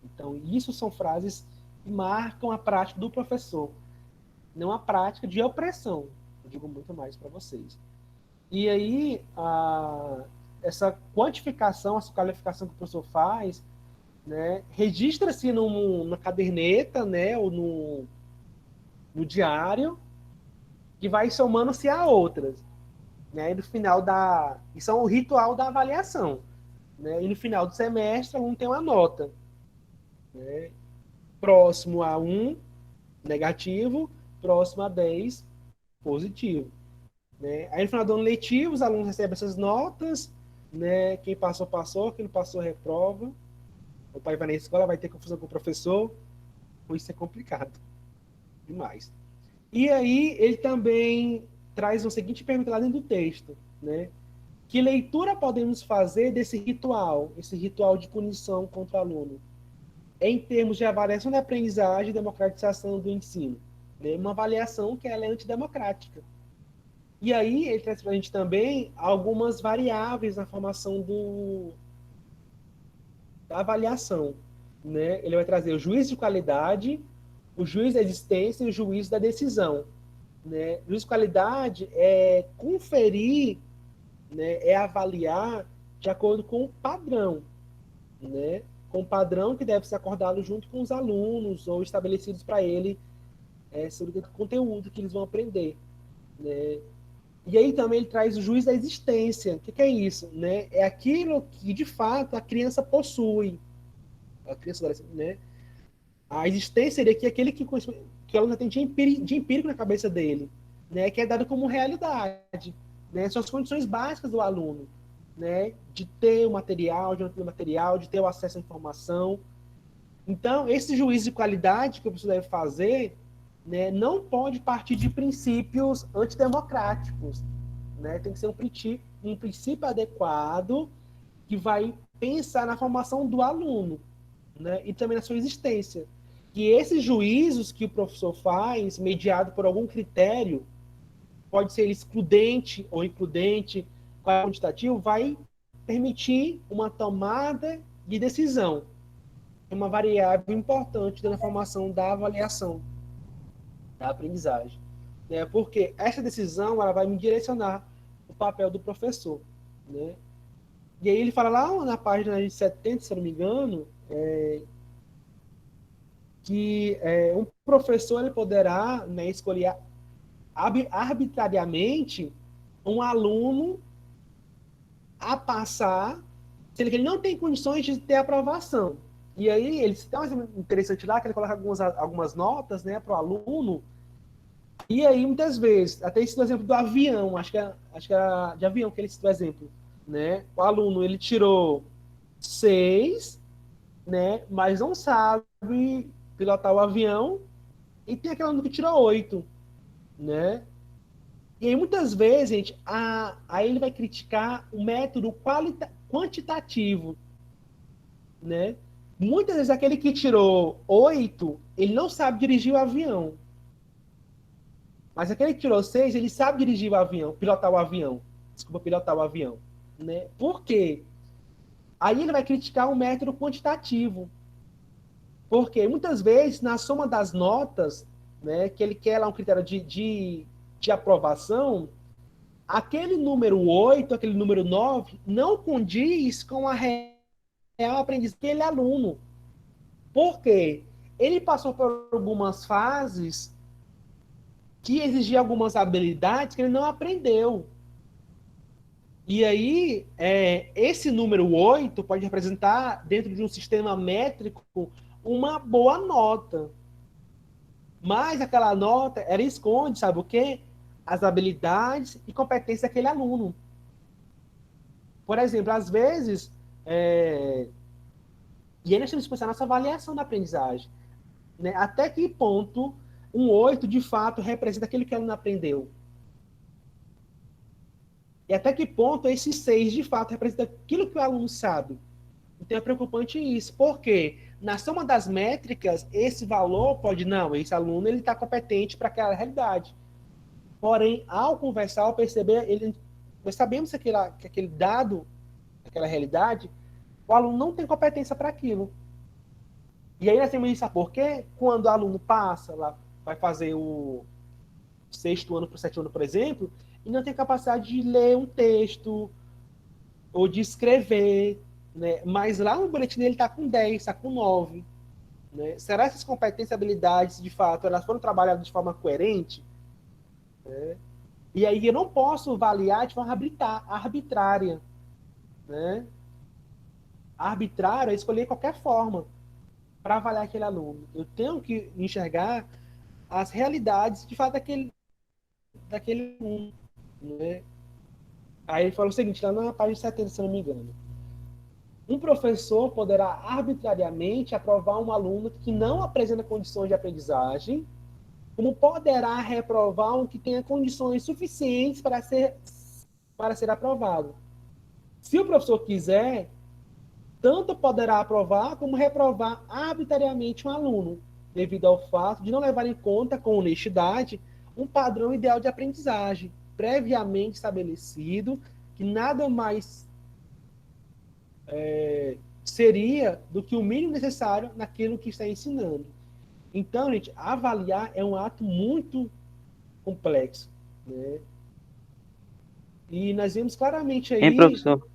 Então, isso são frases que marcam a prática do professor, não a prática de opressão. Eu digo muito mais para vocês. E aí, essa quantificação, essa qualificação que o professor faz, né, registra-se numa caderneta, né, ou no diário, que vai somando-se a outras, né, e no final isso é o ritual da avaliação, né, e no final do semestre, o aluno tem uma nota, né, próximo a 1, negativo, próximo a 10, positivo. Né? Aí no final do ano letivo, os alunos recebem essas notas, né? Quem passou, passou, quem não passou, reprova. O pai vai na escola, vai ter confusão com o professor, isso é complicado demais. E aí ele também traz uma seguinte pergunta lá dentro do texto, né? Que leitura podemos fazer desse ritual, esse ritual de punição contra o aluno, em termos de avaliação da aprendizagem e democratização do ensino? Né? Uma avaliação que ela é antidemocrática. E aí ele traz para a gente também algumas variáveis na formação da avaliação. Né? Ele vai trazer o juízo de qualidade, o juízo da existência e o juízo da decisão. Né? O juízo de qualidade é conferir, né? É avaliar de acordo com o padrão, né? Com o padrão que deve ser acordado junto com os alunos ou estabelecidos para ele sobre o conteúdo que eles vão aprender. Né? E aí também ele traz o juízo da existência. O que é isso? Né? É aquilo que, de fato, a criança possui. A criança, né? A existência seria aquele que o aluno tem de empírico na cabeça dele, né? Que é dado como realidade. Né? São as condições básicas do aluno. Né? De ter o material, de não ter o material, de ter o acesso à informação. Então, esse juízo de qualidade que o professor deve fazer, né, não pode partir de princípios antidemocráticos. Né? Tem que ser um princípio adequado que vai pensar na formação do aluno, né? E também na sua existência. Que esses juízos que o professor faz, mediado por algum critério, pode ser excludente ou includente, quantitativo, vai permitir uma tomada de decisão. É uma variável importante na formação da avaliação, da aprendizagem. Né? Porque essa decisão ela vai me direcionar o papel do professor. Né? E aí ele fala lá na página de 70, se eu não me engano, que um professor ele poderá, né, escolher arbitrariamente um aluno a passar, sendo que ele não tem condições de ter aprovação. E aí, ele tem um exemplo interessante lá, que ele coloca algumas notas, né, para o aluno, e aí, muitas vezes, até esse exemplo do avião, acho que é de avião que ele citou o exemplo, né, o aluno, ele tirou 6, né, mas não sabe pilotar o avião, e tem aquele aluno que tirou 8, né, e aí, muitas vezes, gente, aí ele vai criticar o método quantitativo, né? Muitas vezes, aquele que tirou 8, ele não sabe dirigir o avião. Mas aquele que tirou 6, ele sabe dirigir o avião, pilotar o avião. Desculpa, pilotar o avião. Né? Por quê? Aí ele vai criticar o método quantitativo. Porque muitas vezes, na soma das notas, né, que ele quer lá um critério de aprovação, aquele número 8, aquele número 9, não condiz com a real aprendizagem daquele aluno. Por quê? Ele passou por algumas fases que exigiam algumas habilidades que ele não aprendeu. E aí, esse número 8 pode representar, dentro de um sistema métrico, uma boa nota. Mas aquela nota, ela esconde, sabe o quê? As habilidades e competências daquele aluno. Por exemplo, às vezes, e aí nós temos que pensar nessa avaliação da aprendizagem. Né? Até que ponto um 8 de fato representa aquilo que o aluno aprendeu? E até que ponto esse 6 de fato representa aquilo que o aluno sabe? Então é preocupante isso. Por quê? Na soma das métricas, esse valor pode, não, esse aluno ele está competente para aquela realidade. Porém, ao conversar, ao perceber, nós sabemos que aquele dado, aquela realidade, o aluno não tem competência para aquilo. E aí nós temos isso, sabe por quê? Quando o aluno passa, lá, vai fazer o 6º ano para o 7º ano, por exemplo, e não tem capacidade de ler um texto ou de escrever, né? Mas lá no boletim ele está com 10, está com 9. Né? Será que essas competências e habilidades, de fato, elas foram trabalhadas de forma coerente? Né? E aí eu não posso avaliar de forma arbitrária. Né? Arbitrária é escolher qualquer forma para avaliar aquele aluno. Eu tenho que enxergar as realidades, de fato, daquele aluno. Né? Aí ele falou o seguinte, lá na página 70, se não me engano. Um professor poderá arbitrariamente aprovar um aluno que não apresenta condições de aprendizagem, como poderá reprovar um que tenha condições suficientes para ser aprovado. Se o professor quiser, tanto poderá aprovar como reprovar arbitrariamente um aluno, devido ao fato de não levar em conta com honestidade um padrão ideal de aprendizagem, previamente estabelecido, que nada mais seria do que o mínimo necessário naquilo que está ensinando. Então, gente, avaliar é um ato muito complexo. Né? E nós vemos claramente aí...
Hein, professor?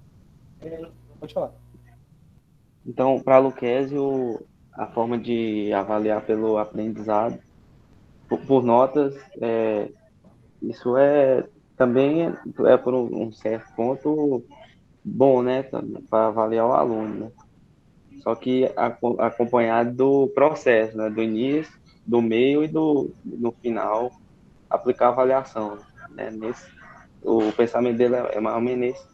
Pode falar.
Então, para Lucchesio, a forma de avaliar pelo aprendizado, por notas, isso também por um certo ponto bom, né, para avaliar o aluno, né? Só que acompanhado do processo, né, do início, do meio e no final, aplicar a avaliação, né? O pensamento dele é mais ou menos nesse.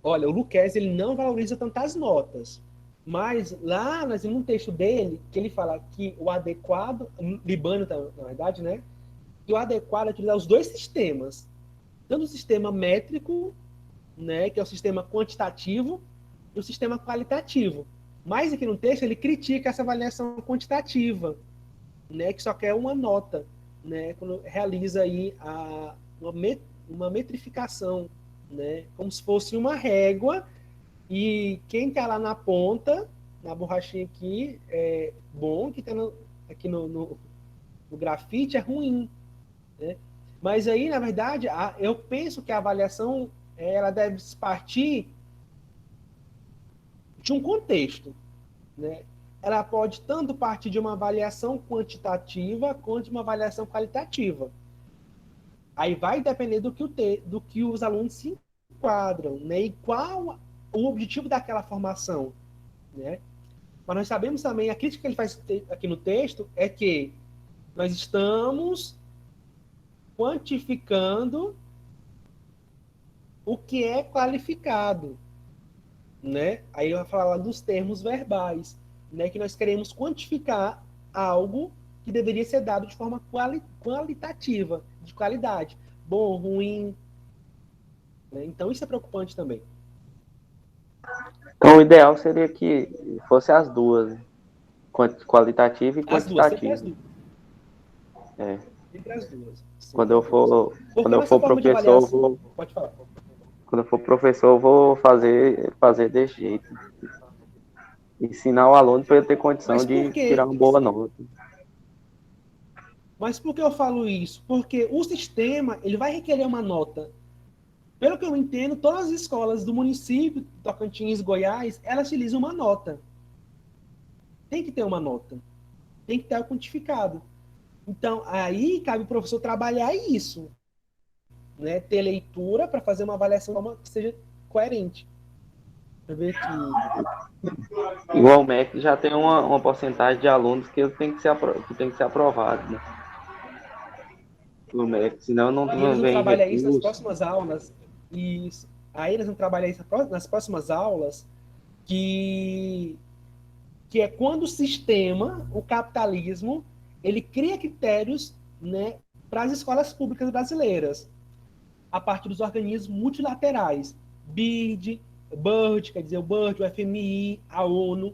Olha, o Lucchesi, ele não valoriza tantas notas, mas lá no texto dele, que ele fala que o adequado, Libano, na verdade, né, que o adequado é utilizar os dois sistemas, tanto o sistema métrico, né, que é o sistema quantitativo, e o sistema qualitativo. Mas aqui no texto ele critica essa avaliação quantitativa, né, que só quer uma nota, né, quando realiza aí uma metrificação, né, como se fosse uma régua, e quem está lá na ponta, na borrachinha aqui, é bom, que está aqui no grafite é ruim. Né? Mas aí, na verdade, eu penso que a avaliação ela deve partir de um contexto. Né? Ela pode tanto partir de uma avaliação quantitativa quanto de uma avaliação qualitativa. Aí vai depender do que os alunos se enquadram, né? E qual o objetivo daquela formação. Né? Mas nós sabemos também, a crítica que ele faz aqui no texto é que nós estamos quantificando o que é qualificado. Né? Aí eu vou falar dos termos verbais, né? Que nós queremos quantificar algo que deveria ser dado de forma qualitativa, de qualidade, bom, ruim. Né? Então isso é preocupante também.
Então o ideal seria que fosse as duas, né? Qualitativa e quantitativa.
As duas, sempre as duas.
Quando eu for professor,
Pode falar.
Quando eu for professor, eu vou fazer desse jeito. Ensinar o aluno para ele ter condição de tirar uma boa nota.
Mas por que eu falo isso? Porque o sistema ele vai requerer uma nota. Pelo que eu entendo, todas as escolas do município de Tocantins, Goiás, elas utilizam uma nota. Tem que ter uma nota. Tem que ter o quantificado. Então, aí cabe o professor trabalhar isso. Né? Ter leitura para fazer uma avaliação que seja coerente. Deixa eu ver aqui.
Igual o MEC já tem uma porcentagem de alunos que tem que ser aprovado, né? O MEC, senão não
E eles vão
vem
trabalhar isso nas
recurso.
próximas aulas. E aí eles vão trabalhar isso nas próximas aulas, que, que é quando o sistema, o capitalismo, ele cria critérios, né, para as escolas públicas brasileiras, a partir dos organismos multilaterais. BID, BIRD, quer dizer, o BIRD, o FMI, a ONU,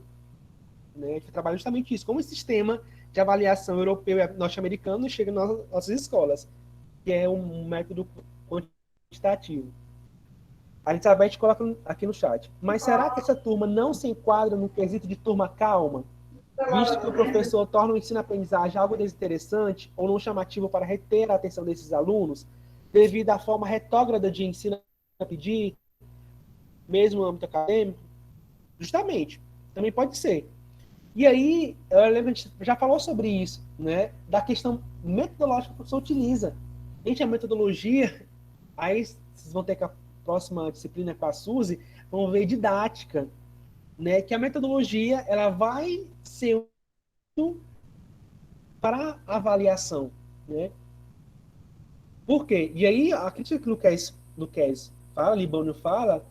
né, que trabalha justamente isso, como esse sistema de avaliação europeu e norte-americano chega nas nossas escolas, que é um método quantitativo. A Elizabeth coloca aqui no chat. Mas será que essa turma não se enquadra no quesito de turma calma, visto que o professor torna o ensino-aprendizagem algo desinteressante ou não chamativo para reter a atenção desses alunos, devido à forma retrógrada de ensino a pedir, mesmo no âmbito acadêmico? Justamente. Também pode ser. E aí, eu lembro que a gente já falou sobre isso, né? Da questão metodológica que o professor utiliza. Gente, a metodologia, aí vocês vão ter que a próxima disciplina com a Suzy, vão ver didática, né? Que a metodologia, ela vai ser para avaliação, né? Por quê? E aí, a crítica que o Kes fala, Libânio fala,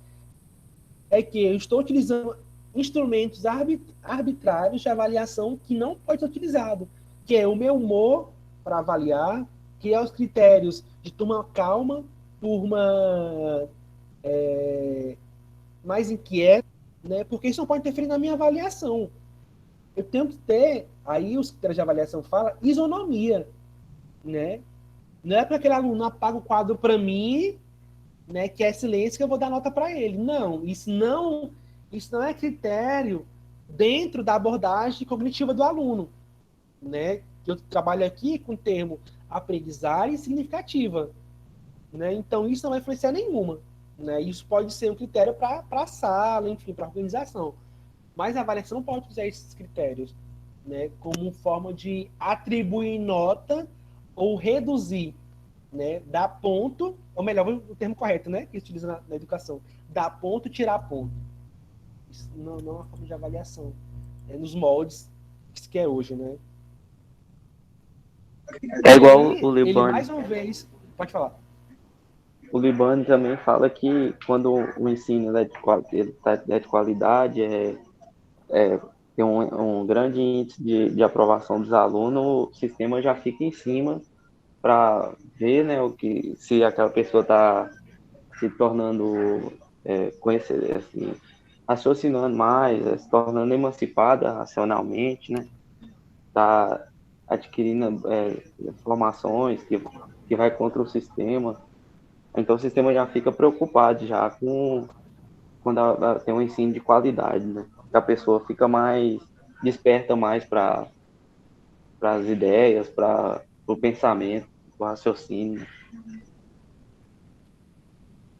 é que eu estou utilizando instrumentos arbitrários de avaliação que não pode ser utilizado, que é o meu humor para avaliar, que é os critérios de turma calma, turma mais inquieta, né? Porque isso não pode interferir na minha avaliação. Eu tenho que ter, aí os critérios de avaliação falam, isonomia, né? Não é para aquele aluno apaga o quadro para mim, né, que é silêncio, que eu vou dar nota para ele. Não, isso não é critério dentro da abordagem cognitiva do aluno, né? Eu trabalho aqui com o termo aprendizagem significativa, né? Então isso não vai influenciar nenhuma, né? Isso pode ser um critério para a sala, enfim, para a organização, mas a avaliação não pode usar esses critérios, né, como forma de atribuir nota ou reduzir, né, dar ponto, ou melhor, o termo correto, né, que se utiliza na educação, dar ponto, tirar ponto. Isso não é uma forma de avaliação, nos moldes que é hoje, né.
É igual
E
o
ele,
Libano.
mais uma vez, pode falar.
O Libano também fala que quando o ensino é de qualidade, tem um grande índice de aprovação dos alunos, o sistema já fica em cima para ver, né, se aquela pessoa está se tornando, conhecer, assim, raciocinando mais, se tornando emancipada racionalmente, né, está adquirindo informações que vai contra o sistema. Então o sistema já fica preocupado já quando tem um ensino de qualidade, né? A pessoa fica mais desperta mais para as ideias, para o pensamento, para o raciocínio.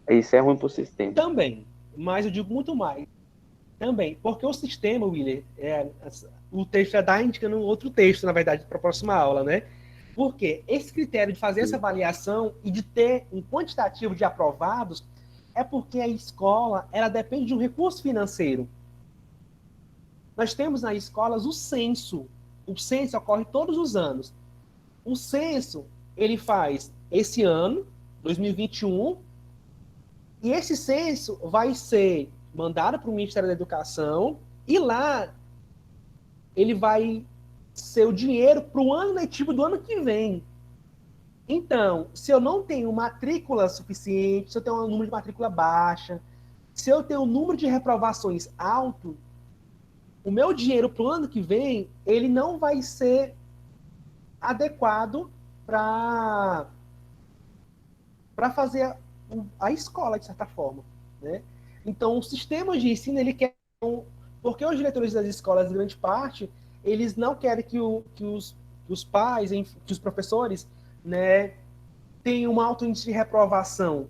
Isso é ruim para o sistema.
Também, mas eu digo muito mais. Também, porque o sistema, Willer, o texto já dá indicando outro texto, na verdade, para a próxima aula, né? Porque esse critério de fazer essa avaliação e de ter um quantitativo de aprovados é porque a escola, ela depende de um recurso financeiro. Nós temos nas escolas o censo. O censo ocorre todos os anos. O censo, ele faz esse ano, 2021, e esse censo vai ser mandado para o Ministério da Educação e lá ele vai ser o dinheiro para o ano letivo do ano que vem. Então, se eu não tenho matrícula suficiente, se eu tenho um número de matrícula baixa, se eu tenho um número de reprovações alto, o meu dinheiro para o ano que vem, ele não vai ser adequado para fazer a escola, de certa forma, né? Então, o sistema de ensino, ele quer... Porque os diretores das escolas, em grande parte, eles não querem que os pais, que os professores, né, tenham um alto índice de reprovação,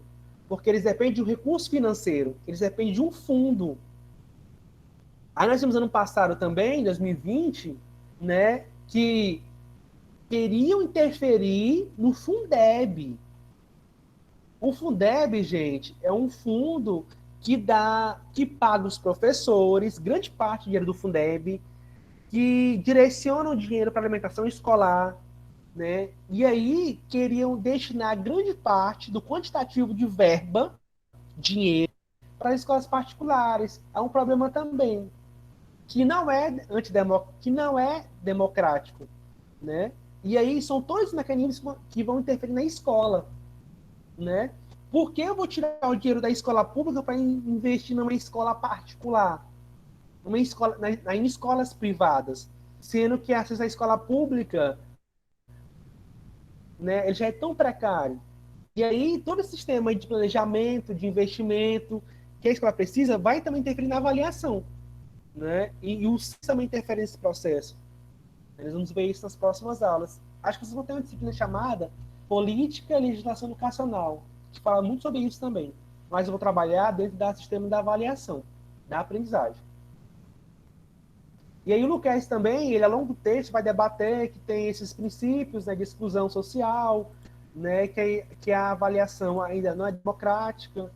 porque eles dependem de um recurso financeiro, eles dependem de um fundo. Aí nós temos ano passado também, 2020, né, que queriam interferir no Fundeb. O Fundeb, gente, é um fundo que paga os professores, grande parte do dinheiro do Fundeb, que direciona o dinheiro para alimentação escolar, né? E aí queriam destinar grande parte do quantitativo de verba, dinheiro, para as escolas particulares. Há um problema também, que não é que não é democrático, né? E aí são todos os mecanismos que vão interferir na escola, né? Por que eu vou tirar o dinheiro da escola pública para investir numa escola particular? Em escolas privadas, sendo que acesso à escola pública, né, ele já é tão precário. E aí todo esse sistema de planejamento, de investimento que a escola precisa, vai também interferir na avaliação, né? E o SIS também interfere nesse processo. Nós vamos ver isso nas próximas aulas. Acho que vocês vão ter uma disciplina chamada Política e Legislação Educacional, que fala muito sobre isso também. Mas eu vou trabalhar dentro do sistema da avaliação, da aprendizagem. E aí o Luquez também, ele ao longo do texto vai debater que tem esses princípios, né, de exclusão social, né, que a avaliação ainda não é democrática,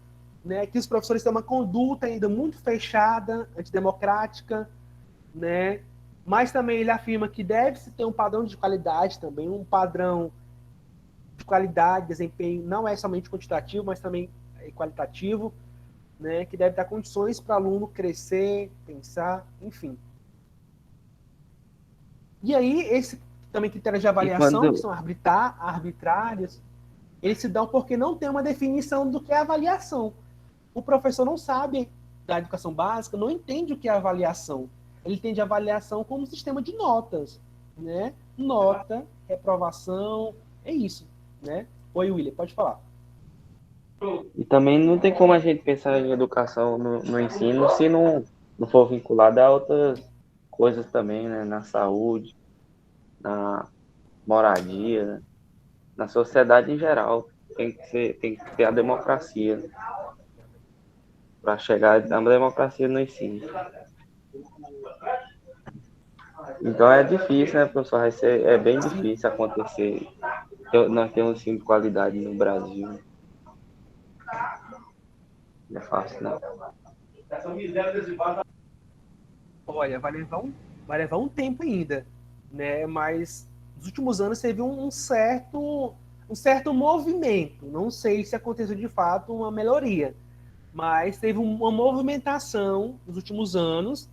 né, que os professores têm uma conduta ainda muito fechada, antidemocrática, né, mas também ele afirma que deve-se ter um padrão de qualidade também, um padrão de qualidade, desempenho, não é somente quantitativo, mas também qualitativo, né, que deve dar condições para o aluno crescer, pensar, enfim. E aí, esse também critério de avaliação, que são arbitrários, eles se dão porque não tem uma definição do que é avaliação. O professor não sabe da educação básica, não entende o que é avaliação. Ele entende a avaliação como um sistema de notas, né? Nota, reprovação, é isso, né? Oi, William, pode falar.
E também não tem como a gente pensar em educação no ensino se não for vinculado a outras coisas também, né? Na saúde, na moradia, né? Na sociedade em geral. Tem que ter a democracia para chegar a democracia no ensino. Então é difícil, né, professor? É bem difícil acontecer. Nós temos um ensino de qualidade no Brasil. Não é fácil, não.
Olha, vai levar um tempo ainda, né? Mas nos últimos anos teve um certo movimento. Não sei se aconteceu de fato uma melhoria, mas teve uma movimentação nos últimos anos,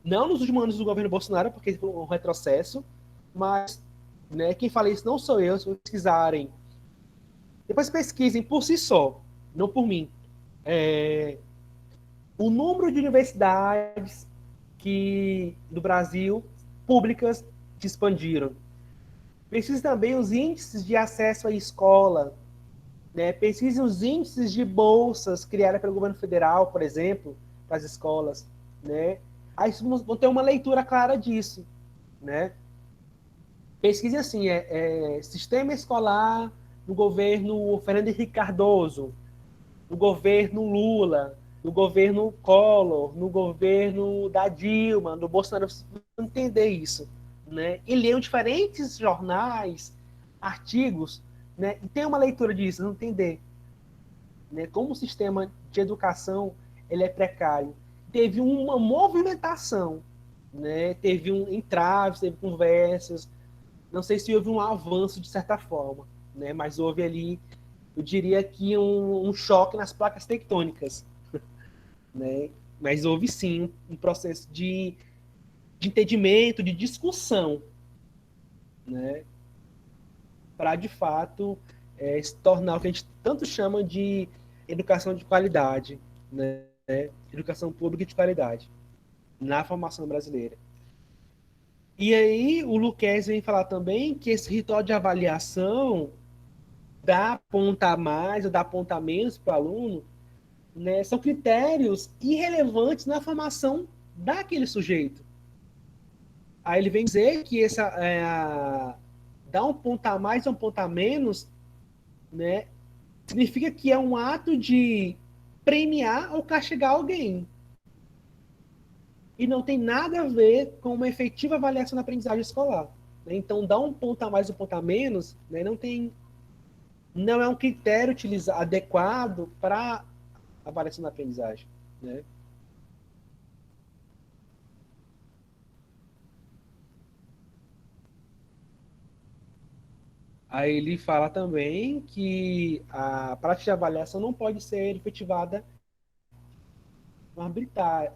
não nos últimos anos do governo Bolsonaro, porque foi um retrocesso, mas, né, quem fala isso não sou eu, se pesquisarem. Depois pesquisem por si só, não por mim. O número de universidades do Brasil, públicas, que expandiram. Pesquise também os índices de acesso à escola, né? Pesquise os índices de bolsas criadas pelo governo federal, por exemplo, para as escolas, né? Aí vocês vão ter uma leitura clara disso, né? Pesquise assim, sistema escolar no governo Fernando Henrique Cardoso, no governo Lula, no governo Collor, no governo da Dilma, no Bolsonaro, você não entender isso, né? E leiam diferentes jornais, artigos, né? E tem uma leitura disso, não entender, né? Como o sistema de educação ele é precário. Teve uma movimentação, né? Teve entraves, teve conversas, não sei se houve um avanço de certa forma, né? Mas houve ali, eu diria que um choque nas placas tectônicas, né? Mas houve sim um processo de entendimento, de discussão, né? Para de fato se tornar o que a gente tanto chama de educação de qualidade, né? Educação pública de qualidade na formação brasileira. E aí o Luquez vem falar também que esse ritual de avaliação dá ponta a mais ou dá ponta a menos para o aluno, né, são critérios irrelevantes na formação daquele sujeito. Aí ele vem dizer que dar um ponto a mais ou um ponto a menos, né, significa que é um ato de premiar ou castigar alguém. E não tem nada a ver com uma efetiva avaliação da aprendizagem escolar, né? Então, dar um ponto a mais ou um ponto a menos, né, não é um critério adequado para avaliação da aprendizagem, né? Aí ele fala também que a prática de avaliação não pode ser efetivada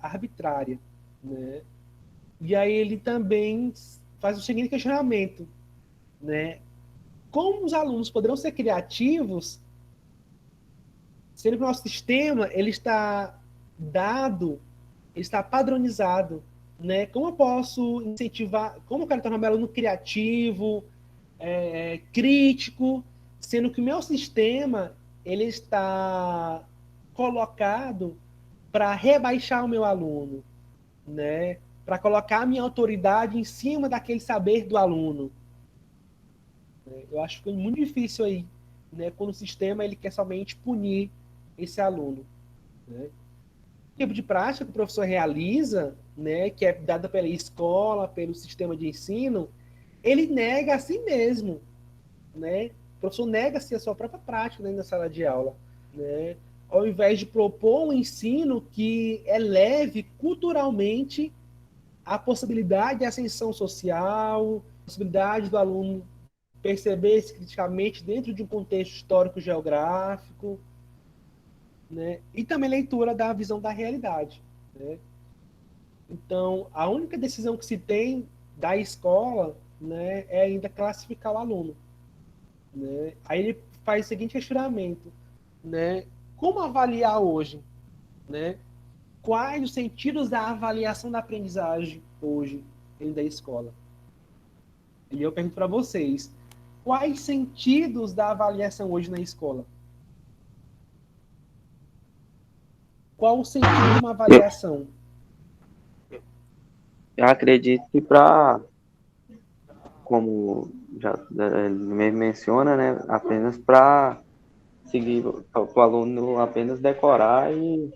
arbitrária, né? E aí ele também faz o seguinte questionamento, né? Como os alunos poderão ser criativos sendo que o nosso sistema ele está dado, ele está padronizado, né? Como eu posso incentivar, como eu quero tornar meu aluno criativo, crítico, sendo que o meu sistema ele está colocado para rebaixar o meu aluno, né? Para colocar a minha autoridade em cima daquele saber do aluno. Eu acho que é muito difícil aí, né? Quando o sistema ele quer somente punir esse aluno, né? O tipo de prática que o professor realiza, né? Que é dada pela escola, pelo sistema de ensino, ele nega a si mesmo, né? O professor nega-se a sua própria prática dentro da sala de aula, né? Ao invés de propor um ensino que eleve culturalmente a possibilidade de ascensão social, a possibilidade do aluno perceber-se criticamente dentro de um contexto histórico-geográfico, né? E também leitura da visão da realidade, né? Então, a única decisão que se tem da escola, né, é ainda classificar o aluno, né? Aí ele faz o seguinte questionamento, né? Como avaliar hoje, né? Quais os sentidos da avaliação da aprendizagem hoje dentro da escola? E eu pergunto para vocês, quais sentidos da avaliação hoje na escola? Qual o sentido de uma avaliação?
Eu acredito que para, como já ele mesmo menciona, né, apenas para seguir o aluno apenas decorar e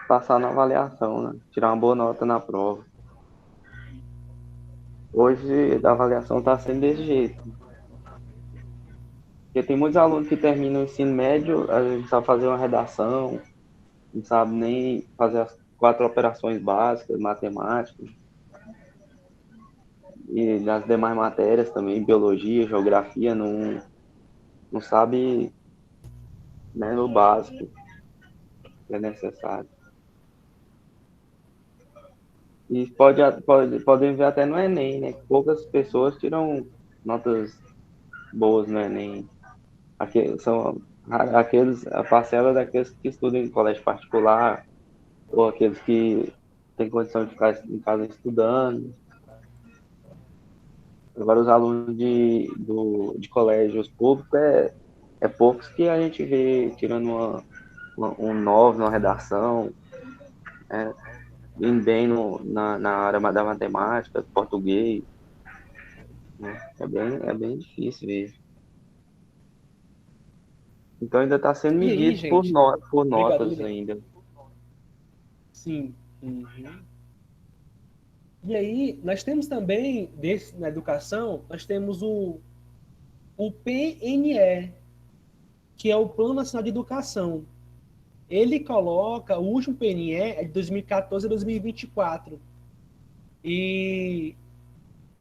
passar na avaliação, né, tirar uma boa nota na prova. Hoje a avaliação está sendo desse jeito. Porque tem muitos alunos que terminam o ensino médio, a gente sabe fazer uma redação, não sabe nem fazer as 4 operações básicas, matemática, e nas demais matérias também, biologia, geografia, não sabe, né, no básico que é necessário. E podem ver até no Enem, né? Poucas pessoas tiram notas boas no Enem. São a parcela daqueles que estudam em colégio particular, ou aqueles que têm condição de ficar em casa estudando. Agora, os alunos de colégios públicos, é poucos que a gente vê tirando um 9 na redação, indo bem na área da matemática, português. Né? É bem difícil ver. Então, ainda está sendo
E aí,
medido
gente?
por
Obrigado,
notas
William.
ainda.
Sim. Uhum. E aí, nós temos também, na educação, nós temos o PNE, que é o Plano Nacional de Educação. Ele coloca, o último PNE é de 2014 a 2024. E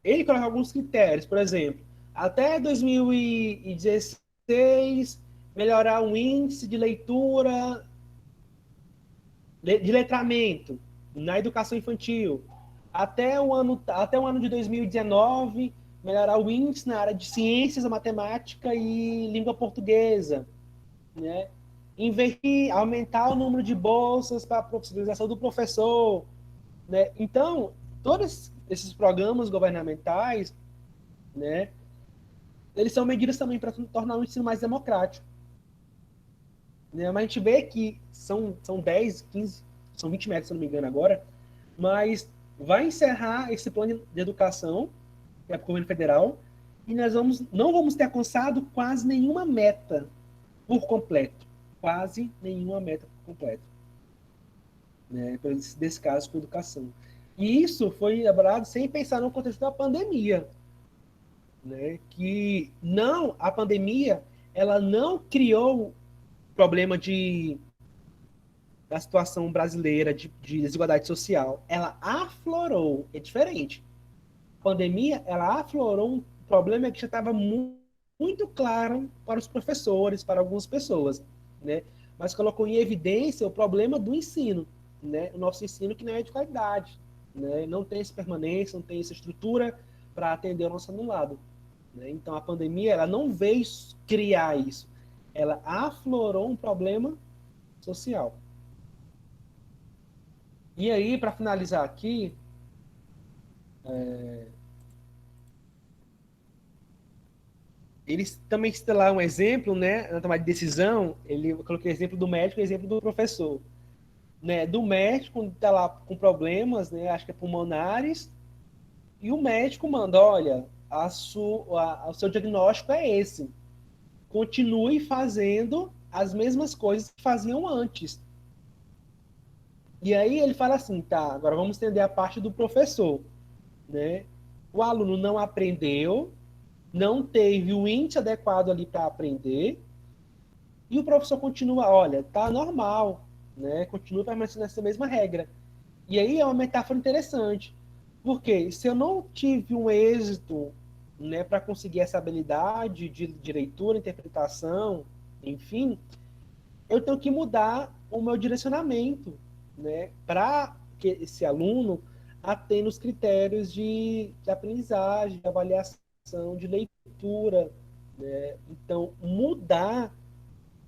ele coloca alguns critérios, por exemplo, até 2016, melhorar o índice de leitura, de letramento na educação infantil. Até o ano de 2019, melhorar o índice na área de ciências, matemática e língua portuguesa, né? Investir, aumentar o número de bolsas para a profissionalização do professor, né? Então, todos esses programas governamentais, né, eles são medidas também para tornar o ensino mais democrático, né? Mas a gente vê que são 10, 15, são 20 metros, se não me engano agora, mas vai encerrar esse plano de educação, que é para o governo federal, e nós não vamos ter alcançado quase nenhuma meta por completo. Quase nenhuma meta por completo. Né? Desse caso, com educação. E isso foi elaborado sem pensar no contexto da pandemia. Né? Que a pandemia, ela não criou problema de da situação brasileira de desigualdade social, ela aflorou, é diferente. A pandemia, ela aflorou um problema que já estava muito claro para os professores, para algumas pessoas, né? Mas colocou em evidência o problema do ensino, né? O nosso ensino que não é de qualidade, né? Não tem essa permanência, não tem essa estrutura para atender o nosso anulado, né? Então, a pandemia, ela não veio criar isso, ela aflorou um problema social. E aí, para finalizar aqui, eles também citam lá um exemplo, né, na tomada de decisão, eu coloquei o exemplo do médico e o exemplo do professor. Né, do médico, quando está lá com problemas, né, acho que é pulmonares, e o médico manda, olha, o seu diagnóstico é esse. Continue fazendo as mesmas coisas que faziam antes. E aí ele fala assim, tá, agora vamos entender a parte do professor. Né? O aluno não aprendeu, não teve o índice adequado ali para aprender, e o professor continua, olha, tá normal, né? Continua permanecendo nessa mesma regra. E aí é uma metáfora interessante, porque se eu não tive um êxito, né, para conseguir essa habilidade de leitura, interpretação, enfim, eu tenho que mudar o meu direcionamento, né, para que esse aluno atenda os critérios de aprendizagem, de avaliação, de leitura, né? Então, mudar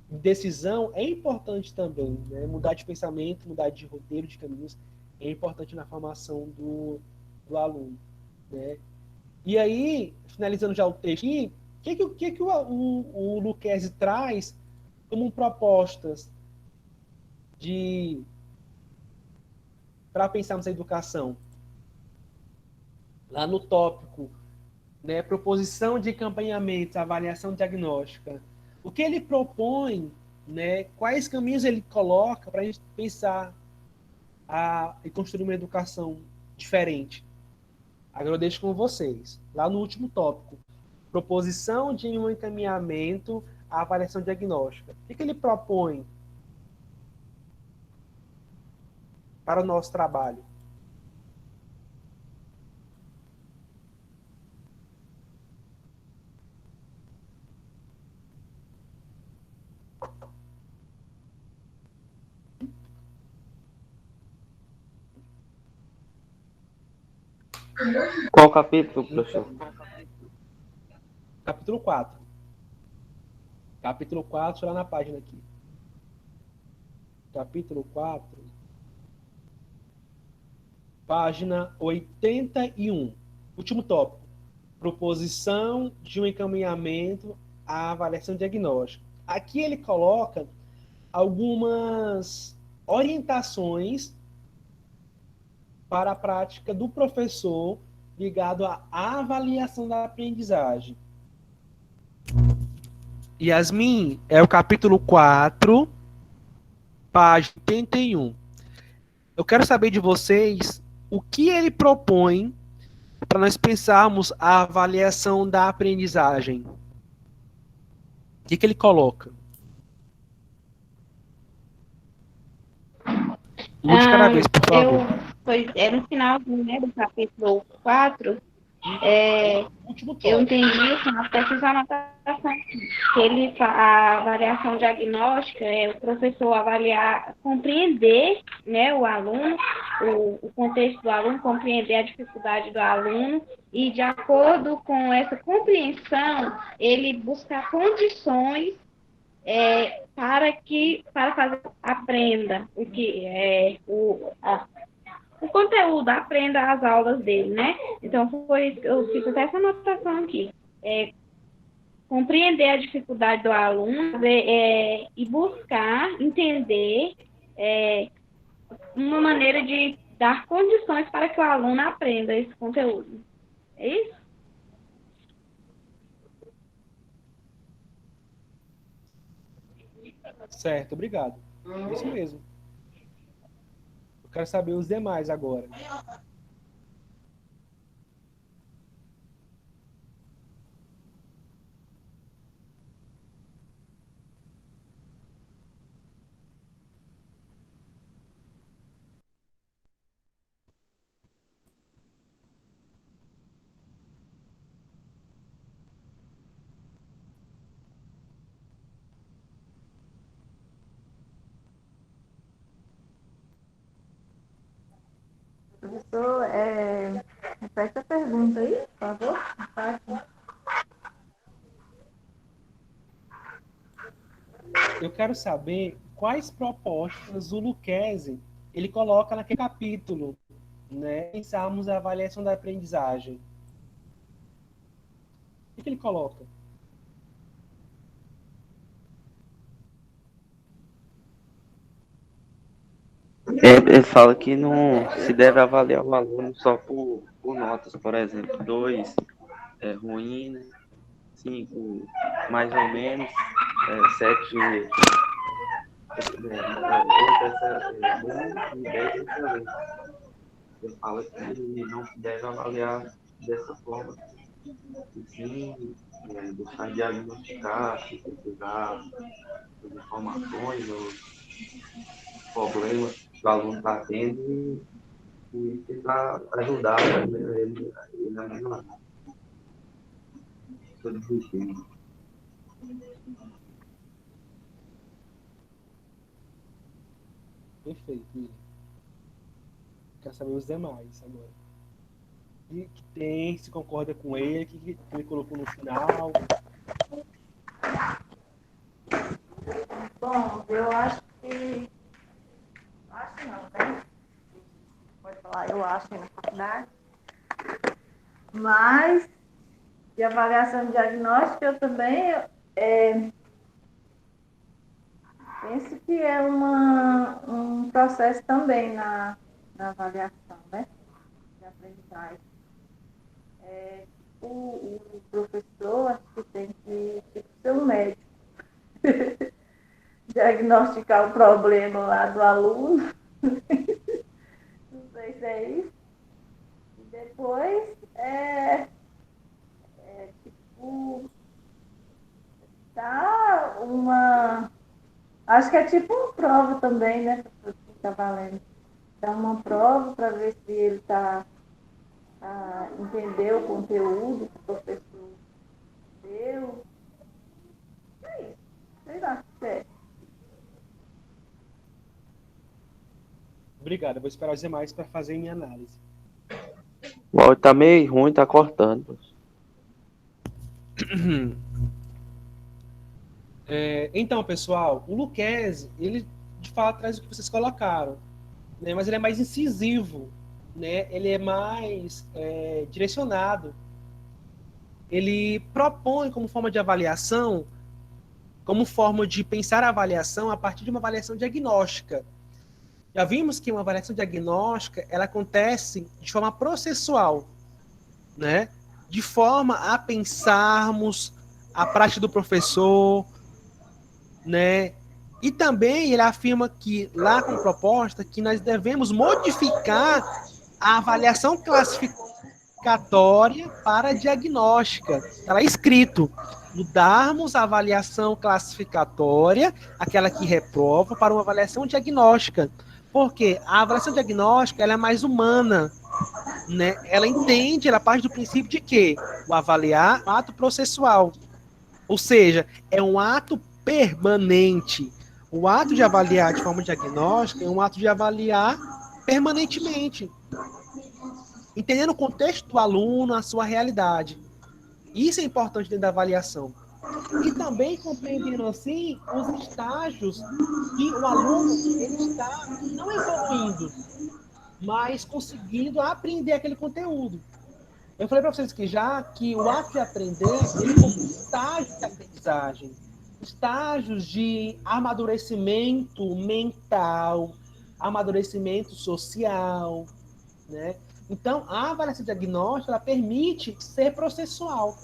decisão é importante também, né? Mudar de pensamento, mudar de roteiro, de caminhos, é importante na formação do aluno, né? E aí, finalizando já o texto aqui, o Lucchesi traz como propostas de para pensarmos a educação? Lá no tópico, né, proposição de encaminhamento, avaliação diagnóstica. O que ele propõe, né, quais caminhos ele coloca para a gente pensar e construir uma educação diferente? Agora eu deixo com vocês. Lá no último tópico, proposição de um encaminhamento à avaliação diagnóstica. O que ele propõe para o nosso trabalho?
Qual capítulo, professor?
Capítulo 4. Capítulo 4, lá na página aqui. Capítulo 4, página 81. Último tópico. Proposição de um encaminhamento à avaliação diagnóstica. Aqui ele coloca algumas orientações para a prática do professor ligado à avaliação da aprendizagem. Yasmin, é o capítulo 4, página 81. Eu quero saber de vocês o que ele propõe para nós pensarmos a avaliação da aprendizagem. O que ele coloca? Um de cada vez, por favor.
No final, né, do capítulo 4,
Último tópico.
eu entendi assim, até fiz a anotação que a avaliação diagnóstica é o professor avaliar, compreender, né, o aluno, o contexto do aluno, compreender a dificuldade do aluno e, de acordo com essa compreensão, ele buscar condições para fazer aprenda o que é o conteúdo, aprenda as aulas dele, né? Então, foi isso que eu fiz até essa anotação aqui. Compreender a dificuldade do aluno e buscar entender uma maneira de dar condições para que o aluno aprenda esse conteúdo. É isso?
Certo, obrigado. É isso mesmo. Eu quero saber os demais agora.
Professor, repete a pergunta aí, por favor.
Eu quero saber quais propostas o Lucchesi ele coloca naquele capítulo, né? Pensarmos a avaliação da aprendizagem. O que ele coloca?
Ele fala que não se deve avaliar o aluno só por notas, por exemplo, 2 é ruim, né? 5 mais ou menos, 7 é bom e 10 excelente. Ele fala que não se deve avaliar dessa forma, e sim buscar diagnosticar, pesquisar as informações, os problemas que o aluno está tendo e tentar ajudar ele a melhorar. Tudo isso.
Perfeito, William. Quero saber os demais agora. O que tem, se concorda com ele, o que ele colocou no final.
Bom, eu acho que... Acho não, né? Pode falar, eu acho na faculdade. Mas, de avaliação diagnóstica, eu também penso que é um processo também na avaliação, né? De aprendizagem. O professor, acho que tem que ser um médico. Diagnosticar o problema lá do aluno. Não sei se é isso. E depois, dá uma... Acho que é tipo uma prova também, né? Que está valendo. Dá uma prova para ver se ele está entendeu o conteúdo que o professor deu. É isso. Sei lá,
Obrigado, eu vou esperar os demais para fazer minha análise.
O áudio tá meio ruim, tá cortando.
Então, pessoal, o Lucchesi, ele de fato traz o que vocês colocaram, né? Mas ele é mais incisivo, né? Ele é mais direcionado. Ele propõe como forma de avaliação, como forma de pensar a avaliação a partir de uma avaliação diagnóstica. Já vimos que uma avaliação diagnóstica ela acontece de forma processual, né? De forma a pensarmos a prática do professor, né? E também ele afirma que, lá com proposta, que nós devemos modificar a avaliação classificatória para a diagnóstica. Está lá escrito, mudarmos a avaliação classificatória, aquela que reprova, para uma avaliação diagnóstica. Porque a avaliação diagnóstica ela é mais humana, né? Ela entende, ela parte do princípio de que o avaliar é um ato processual. Ou seja, é um ato permanente. O ato de avaliar de forma diagnóstica é um ato de avaliar permanentemente, entendendo o contexto do aluno, a sua realidade. Isso é importante dentro da avaliação. E também compreendendo assim os estágios que o aluno ele está não evoluindo, mas conseguindo aprender aquele conteúdo. Eu falei para vocês que o ato de aprender ele tem estágios de aprendizagem, estágios de amadurecimento mental, amadurecimento social, né? Então, a avaliação diagnóstica ela permite ser processual.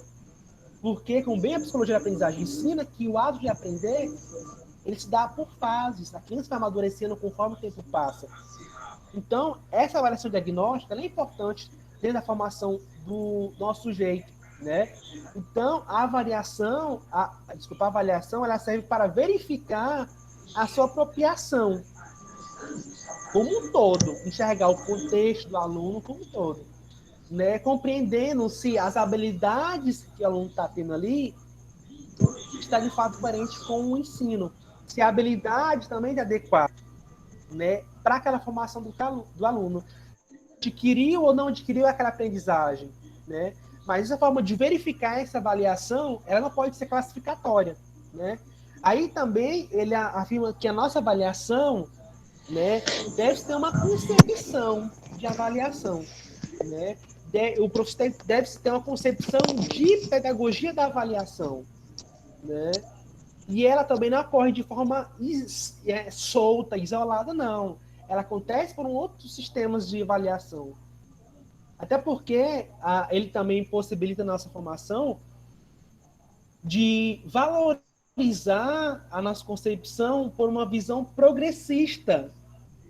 Porque, como bem a psicologia da aprendizagem ensina, que o ato de aprender, ele se dá por fases. A criança vai amadurecendo conforme o tempo passa. Então, essa avaliação diagnóstica ela é importante dentro da formação do nosso sujeito, né? Então, a avaliação ela serve para verificar a sua apropriação como um todo, enxergar o contexto do aluno como um todo, né? Compreendendo se as habilidades que o aluno está tendo ali está de fato coerente com o ensino, se a habilidade também é adequada, né, para aquela formação do aluno. adquiriu ou não adquiriu aquela aprendizagem, né? Mas essa forma de verificar essa avaliação, ela não pode ser classificatória, né? Aí também ele afirma que a nossa avaliação, né, deve ter uma concepção de avaliação, né? O professor deve ter uma concepção de pedagogia da avaliação, né? E ela também não ocorre de forma solta, isolada, não. Ela acontece por outros sistemas de avaliação. Até porque ele também possibilita a nossa formação de valorizar a nossa concepção por uma visão progressista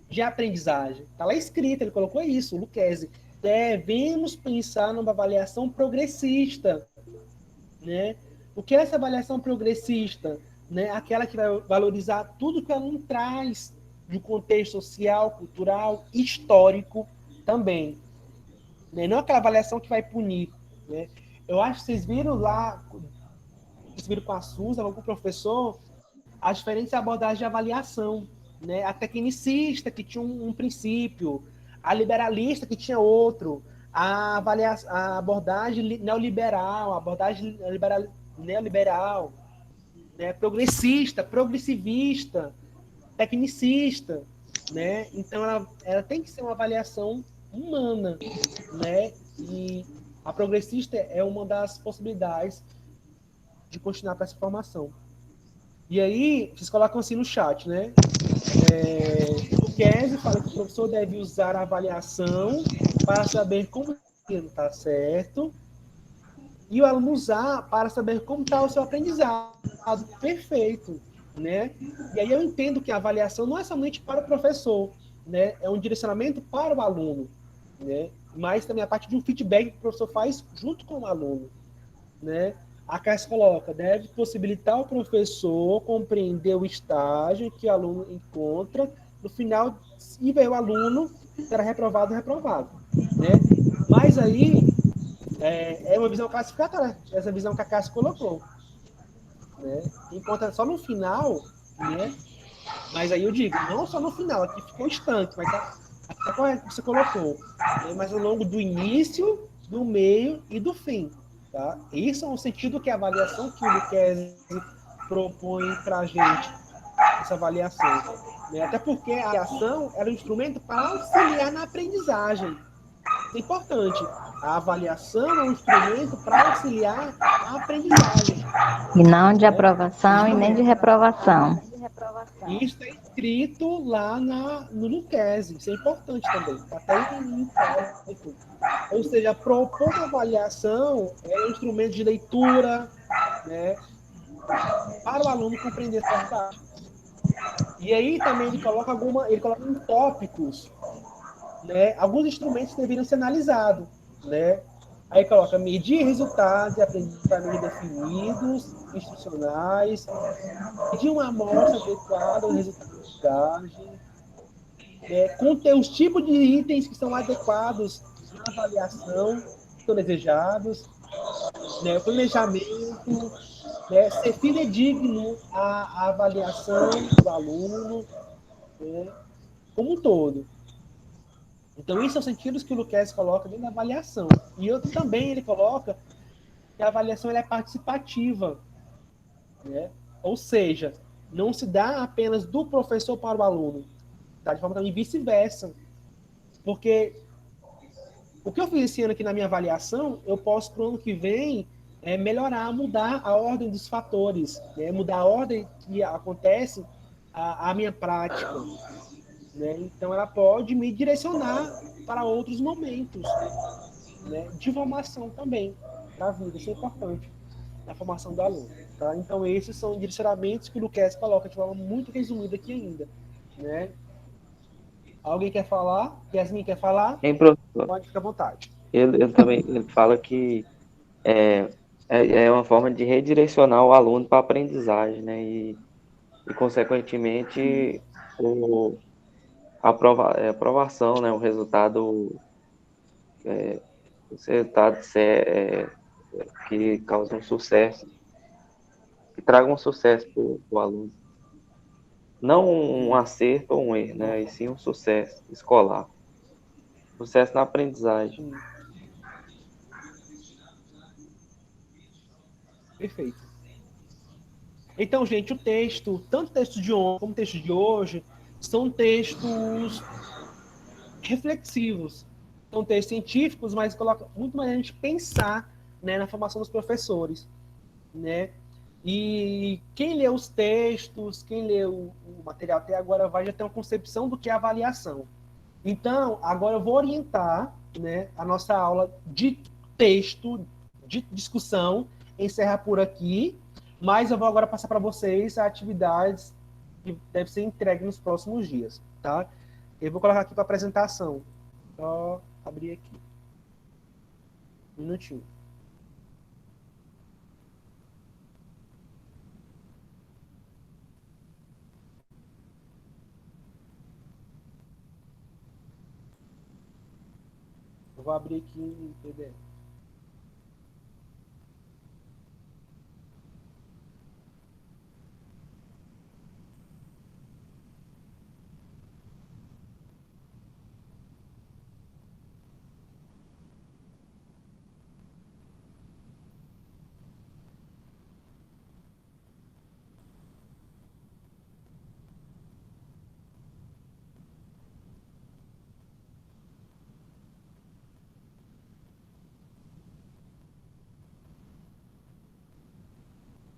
de aprendizagem. Está lá escrito, ele colocou isso, o Lucchesi. Devemos pensar numa avaliação progressista, né? O que é essa avaliação progressista? Né? Aquela que vai valorizar tudo que o aluno traz de contexto social, cultural, histórico também. Né? Não aquela avaliação que vai punir. Né? Eu acho que vocês viram lá, vocês viram com a Suza, com o professor, as diferentes abordagens de avaliação. Né? A tecnicista, que tinha um princípio, a liberalista, que tinha outro, a abordagem neoliberal, a abordagem neoliberal, né? Progressista, progressivista, tecnicista. Né? Então, ela tem que ser uma avaliação humana. Né? E a progressista é uma das possibilidades de continuar para essa formação. E aí, vocês colocam assim no chat, né? O Kese fala que o professor deve usar a avaliação para saber como está certo, e o aluno usar para saber como está o seu aprendizado. Perfeito. Né? E aí eu entendo que a avaliação não é somente para o professor, né? É um direcionamento para o aluno, né? Mas também a parte de um feedback que o professor faz junto com o aluno. Né? A Cássia coloca, deve possibilitar o professor compreender o estágio que o aluno encontra, no final, e ver o aluno será reprovado ou reprovado. Né? Mas aí, é uma visão classificatória, essa visão que a Cássia colocou. Né? Enquanto só no final, né? Mas aí eu digo, não só no final, aqui ficou estanque, mas até correto que você colocou, né? Mas ao longo do início, do meio e do fim. Tá? Isso é um sentido que a avaliação que o Lucchesi propõe para a gente, essa avaliação. Né? Até porque a avaliação era um instrumento para auxiliar na aprendizagem. Isso é importante. A avaliação é um instrumento para auxiliar a aprendizagem.
E não de aprovação e nem de reprovação.
Isso está escrito lá no Lucchesi. Isso é importante também. Está até em tópico. Ou seja, propor uma avaliação é um instrumento de leitura, né, para o aluno compreender essa verdade. E aí também ele coloca em tópicos, né, alguns instrumentos que deveriam ser analisados, né? Aí coloca medir resultados e aprendizagem definidos, instrucionais, medir uma amostra adequada ao resultado da aprendizagem, conter os tipos de itens que são adequados na avaliação, que são desejados, né, o planejamento, né, ser fidedigno à avaliação do aluno, né, como um todo. Então, isso são sentidos que o Lucchesi coloca dentro da avaliação. E outro também ele coloca que a avaliação ela é participativa. Né? Ou seja, não se dá apenas do professor para o aluno. Tá? De forma também vice-versa. Porque o que eu fiz esse ano aqui na minha avaliação, eu posso, para o ano que vem, melhorar, mudar a ordem dos fatores. Né? Mudar a ordem que acontece a minha prática. Né? Então, ela pode me direcionar para outros momentos, né, de formação também para a vida. Isso é importante na formação do aluno. Tá? Então, esses são direcionamentos que o Lucchesi coloca de forma muito resumida aqui ainda. Né? Alguém quer falar? Yasmin quer falar?
Hein, professor?
Pode ficar à vontade.
Ele também fala que é uma forma de redirecionar o aluno para a aprendizagem, né? E consequentemente, a aprovação, né? O resultado que causa um sucesso, que traga um sucesso para o aluno. Não um acerto ou um erro, né? E sim um sucesso escolar. Sucesso na aprendizagem.
Perfeito. Então, gente, o texto, tanto o texto de ontem como o texto de hoje, são textos reflexivos. São textos científicos, mas colocam muito mais a gente pensar, né, na formação dos professores, né? E quem lê os textos, quem lê o material até agora vai já ter uma concepção do que é avaliação. Então, agora eu vou orientar, né, a nossa aula de texto, de discussão, encerra por aqui, mas eu vou agora passar para vocês as atividades que devem ser entregues nos próximos dias, tá? Eu vou colocar aqui para apresentação. Só abrir aqui. Um minutinho. Eu vou abrir aqui em PDF.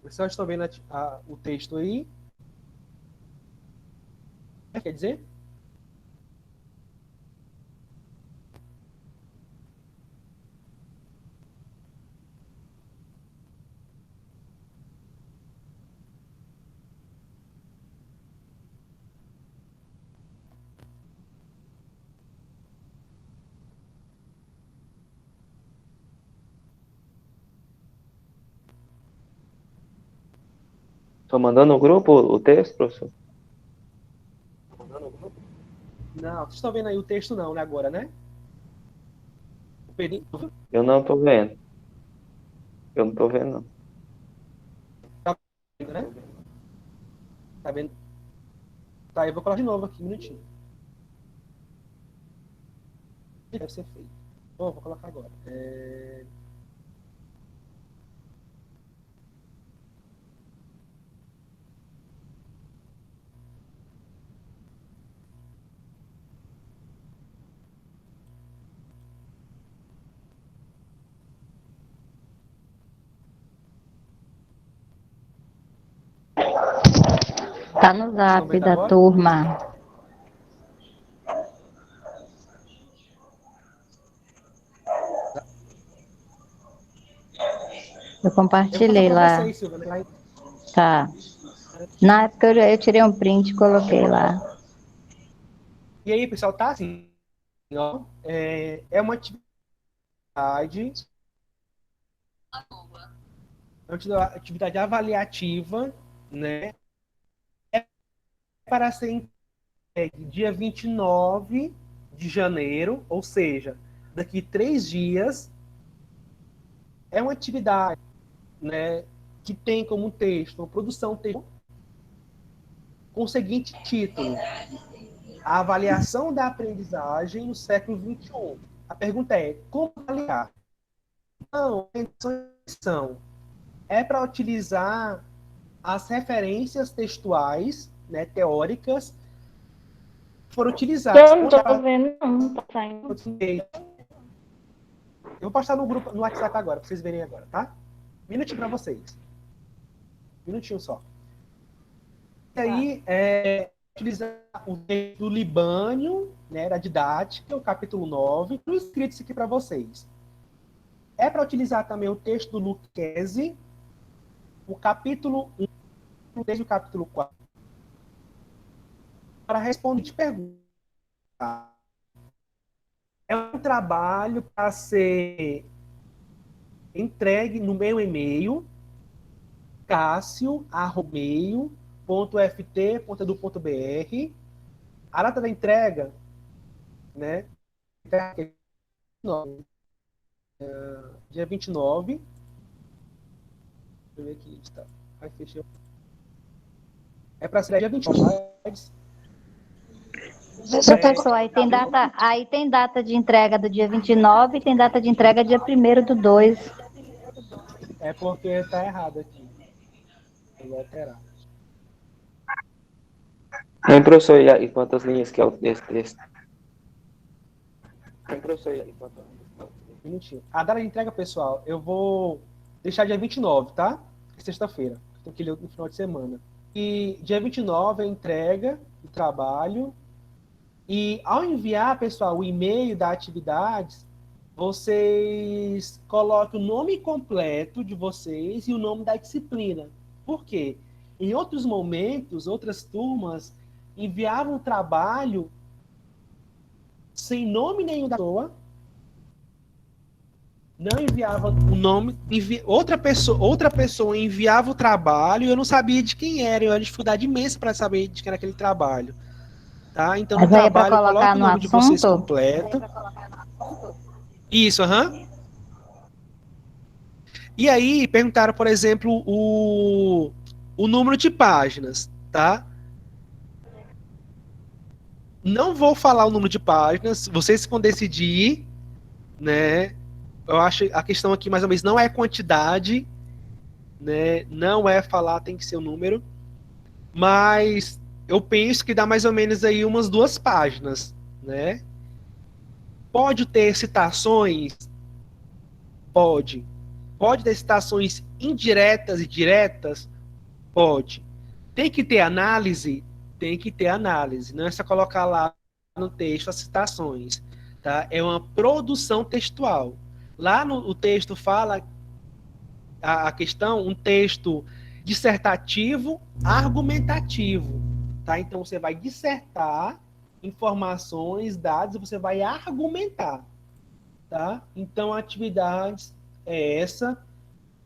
Vocês estão vendo o texto aí? Quer dizer?
Tô mandando no grupo o texto, professor?
Não, vocês estão vendo aí o texto não, né, agora, né?
Eu não tô vendo. Eu não tô vendo, não.
Tá vendo, né? Tá vendo? Tá, eu vou colocar de novo aqui, um minutinho. Deve ser feito. Bom, vou colocar agora.
Tá no zap da turma. Eu compartilhei lá.
Vocês, Silvia, né?
Tá. Na época eu tirei um print e coloquei lá.
E aí, pessoal, tá assim, ó, é uma atividade avaliativa, né? É para ser entregue dia 29 de janeiro, ou seja, daqui 3 dias. É uma atividade, né, que tem como texto, uma produção texto, com o seguinte título: A avaliação da aprendizagem no século XXI. A pergunta é: como avaliar? Então, a intenção é para utilizar as referências textuais, né, teóricas, que foram utilizadas.
Eu não tô vendo, não tá saindo.
Eu vou postar no grupo, no WhatsApp agora, para vocês verem agora, tá? Minutinho para vocês. Minutinho só. E aí, utilizar o texto do Libânio, né, da didática, o capítulo 9, tudo escrito isso aqui para vocês. É para utilizar também o texto do Lucchesi, o capítulo 1, desde o capítulo 4, para responder de perguntas. É um trabalho para ser entregue no meu e-mail, cassio@meio.ft.edu.br. A data da entrega, né, dia 29. Deixa eu ver aqui, está. Vai fechar. É para ser dia 29.
Professor, aí tem data de entrega do dia 29 e tem data de entrega dia 1º do 2.
É porque tá errado aqui. Vou alterar.
Hein, professor, e quantas linhas que é esse texto? Hein, professor, e quantas
Um minutinho. A data de entrega, pessoal, eu vou deixar dia 29, tá? Sexta-feira. Tem que ler no final de semana. E dia 29 é a entrega do trabalho. E ao enviar, pessoal, o e-mail da atividade, vocês colocam o nome completo de vocês e o nome da disciplina. Por quê? Em outros momentos, outras turmas enviavam o trabalho sem nome nenhum da pessoa, não enviava o nome, outra pessoa enviava o trabalho e eu não sabia de quem era, eu tinha dificuldade imensa para saber de quem era aquele trabalho. Tá? Então, no
Mas aí é pra
trabalho,
colocar
coloque o
no
nome de vocês
assunto?
completo. Isso, aham. E aí, perguntaram, por exemplo, o número de páginas, tá? Não vou falar o número de páginas, vocês vão decidir, né? Eu acho a questão aqui, mais ou menos, não é quantidade, né? Não é falar, tem que ser o número. Mas eu penso que dá mais ou menos aí umas 2 páginas, né? Pode ter citações? Pode. Pode ter citações indiretas e diretas? Pode. Tem que ter análise? Tem que ter análise. Não é só colocar lá no texto as citações. Tá? É uma produção textual. Lá no texto fala a questão, um texto dissertativo, argumentativo. Tá? Então, você vai dissertar informações, dados, e você vai argumentar. Tá? Então, a atividade é essa.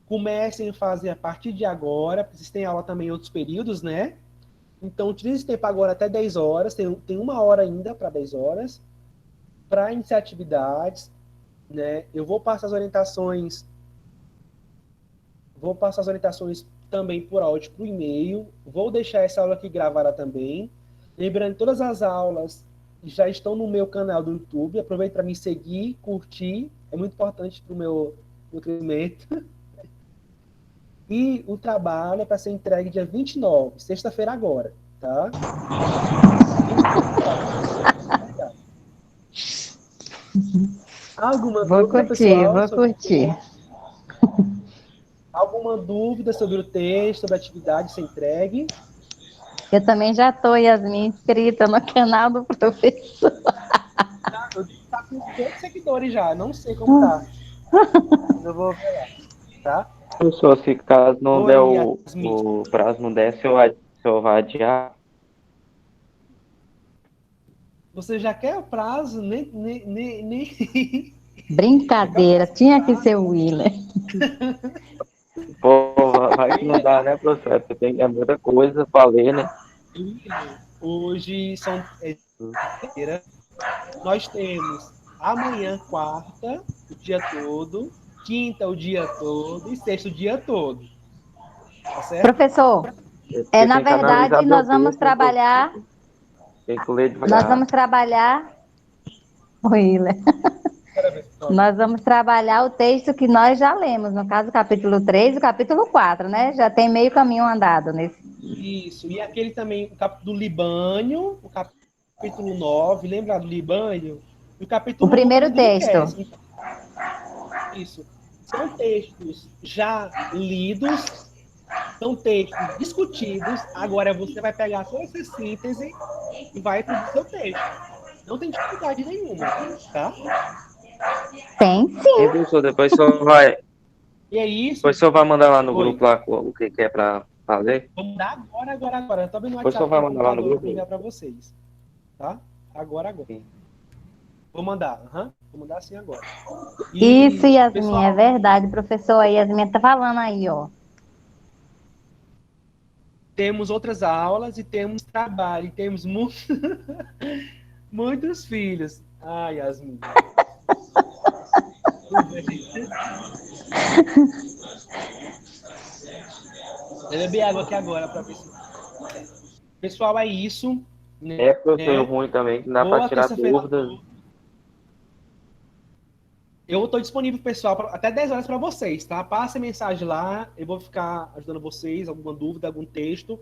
Comecem a fazer a partir de agora. Vocês têm aula também em outros períodos, né? Então, utilize esse tempo agora até 10 horas. Tem 1 hora ainda para 10 horas. Para iniciar atividades, né? Eu vou passar as orientações. Vou passar as orientações também por áudio, por e-mail. Vou deixar essa aula aqui gravada também. Lembrando que todas as aulas já estão no meu canal do YouTube. Aproveite para me seguir, curtir. É muito importante para o meu crescimento. E o trabalho é para ser entregue dia 29, sexta-feira agora, tá? Alguma dúvida, pessoal?
Vou curtir.
Alguma dúvida sobre o texto, sobre a atividade ser entregue?
Eu também já estou, Yasmin, inscrita no canal do professor.
Eu tá com 2 seguidores já, não sei como tá. Eu vou ver lá, tá?
Professor, se caso não
Oi,
der
Yasmin.
o prazo não der, se eu vai adiar.
Você já quer o prazo? Nem...
Brincadeira, tinha que ser o Willer.
Pô, vai que não dá, né, professor? Porque tem muita coisa para ler, né?
Hoje nós temos amanhã, quarta, o dia todo, quinta, o dia todo e sexta, o dia todo. Tá certo?
Professor,
Porque
na
tem que analisar
verdade,
meu
nós vamos
texto,
trabalhar.
tem que ler devagar.
Nós vamos trabalhar. Willer. Nós vamos trabalhar o texto que nós já lemos, no caso, o capítulo 3 e o capítulo 4, né? Já tem meio caminho andado nesse.
Isso, e aquele também, o capítulo do Libânio, o capítulo 9, lembra do Libânio? E o capítulo
O primeiro
1 do
texto.
Luquéis. Isso. São textos já lidos, são textos discutidos, agora você vai pegar toda essa síntese e vai produzir seu texto. Não tem dificuldade nenhuma, tá?
Tem sim.
E, professor, depois o senhor vai.
E é isso.
Depois o senhor vai mandar lá no
Oi.
grupo lá o que é para fazer?
Vou mandar agora. Eu tô vendo no
Depois o
WhatsApp
senhor vai mandar lá no
eu vou
grupo.
enviar para vocês. Tá? Agora.
Sim.
Vou mandar, Vou mandar assim agora.
Isso, Yasmin,
pessoal,
é verdade, professor. A Yasmin tá falando aí, ó.
temos outras aulas e temos trabalho, e temos muitos filhos. Ai, Yasmin. Eu bebi água aqui agora para ver se... Pessoal, é isso. né?
É, professor ruim também, que dá para
Boa
tirar
terça-feira.
dúvidas.
Eu estou disponível, pessoal, até 10 horas para vocês, tá? Passe mensagem lá, eu vou ficar ajudando vocês, alguma dúvida, algum texto,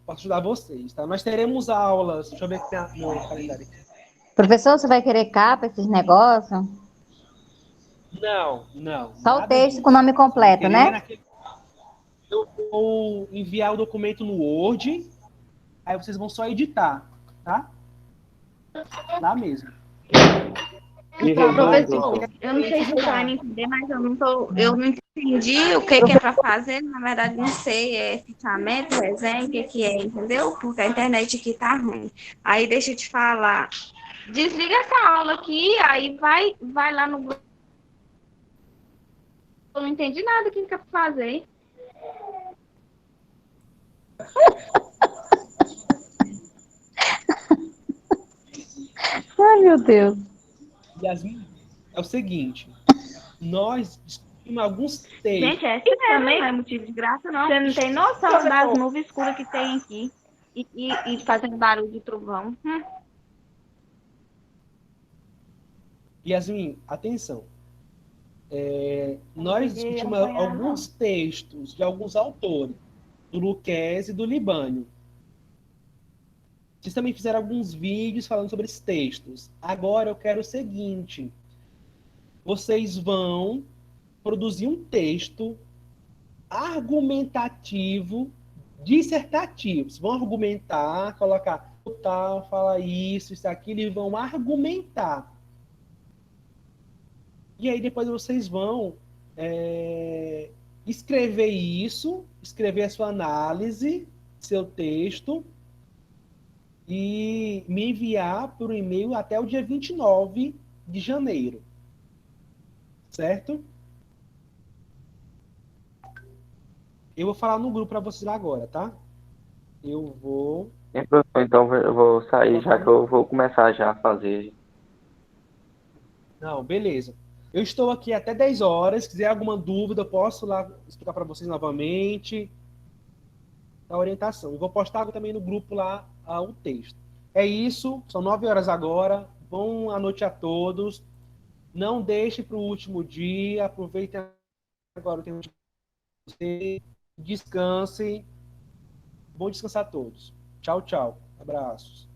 posso ajudar vocês, tá? Nós teremos aulas, deixa eu ver aqui no calendário aqui.
Professor, você vai querer capa, esses negócios?
Não.
Só o
Nada
texto
disso.
com o nome completo,
Eu
né?
Eu vou enviar o documento no Word, aí vocês vão só editar, tá? Lá mesmo.
E
Professor, eu não sei se você vai me entender, mas eu não entendi o que é para fazer. Na verdade, não sei, é fichamento, resenha, o que é, entendeu? Porque a internet aqui tá ruim. Aí deixa eu te falar. Desliga essa aula aqui, aí vai lá no grupo. Eu não entendi nada que é para fazer.
Ai, meu Deus.
Yasmin, é o seguinte, nós discutimos alguns textos.
Gente, essa também não é motivo de graça, não. Você não tem noção das nuvens escuras que tem aqui. E fazendo barulho de trovão.
Yasmin, atenção. Nós discutimos alguns textos de alguns autores, do Luquez e do Libânio. Vocês também fizeram alguns vídeos falando sobre esses textos. Agora eu quero o seguinte: vocês vão produzir um texto argumentativo, dissertativo. Vocês vão argumentar, colocar tal, fala isso, aquilo, e vão argumentar. E aí depois vocês vão escrever isso, escrever a sua análise, seu texto, e me enviar por e-mail até o dia 29 de janeiro. Certo? Eu vou falar no grupo para vocês agora, tá? Eu vou...
Professor, então eu vou sair já que eu vou começar já a fazer.
Não, beleza. Eu estou aqui até 10 horas. Se quiser alguma dúvida, eu posso lá explicar para vocês novamente a orientação. Eu vou postar também no grupo lá o texto. É isso. São 9 horas agora. Boa noite a todos. Não deixe para o último dia. Aproveitem agora o tempo de vocês. Descansem. Bom descansar a todos. Tchau, tchau. Abraços.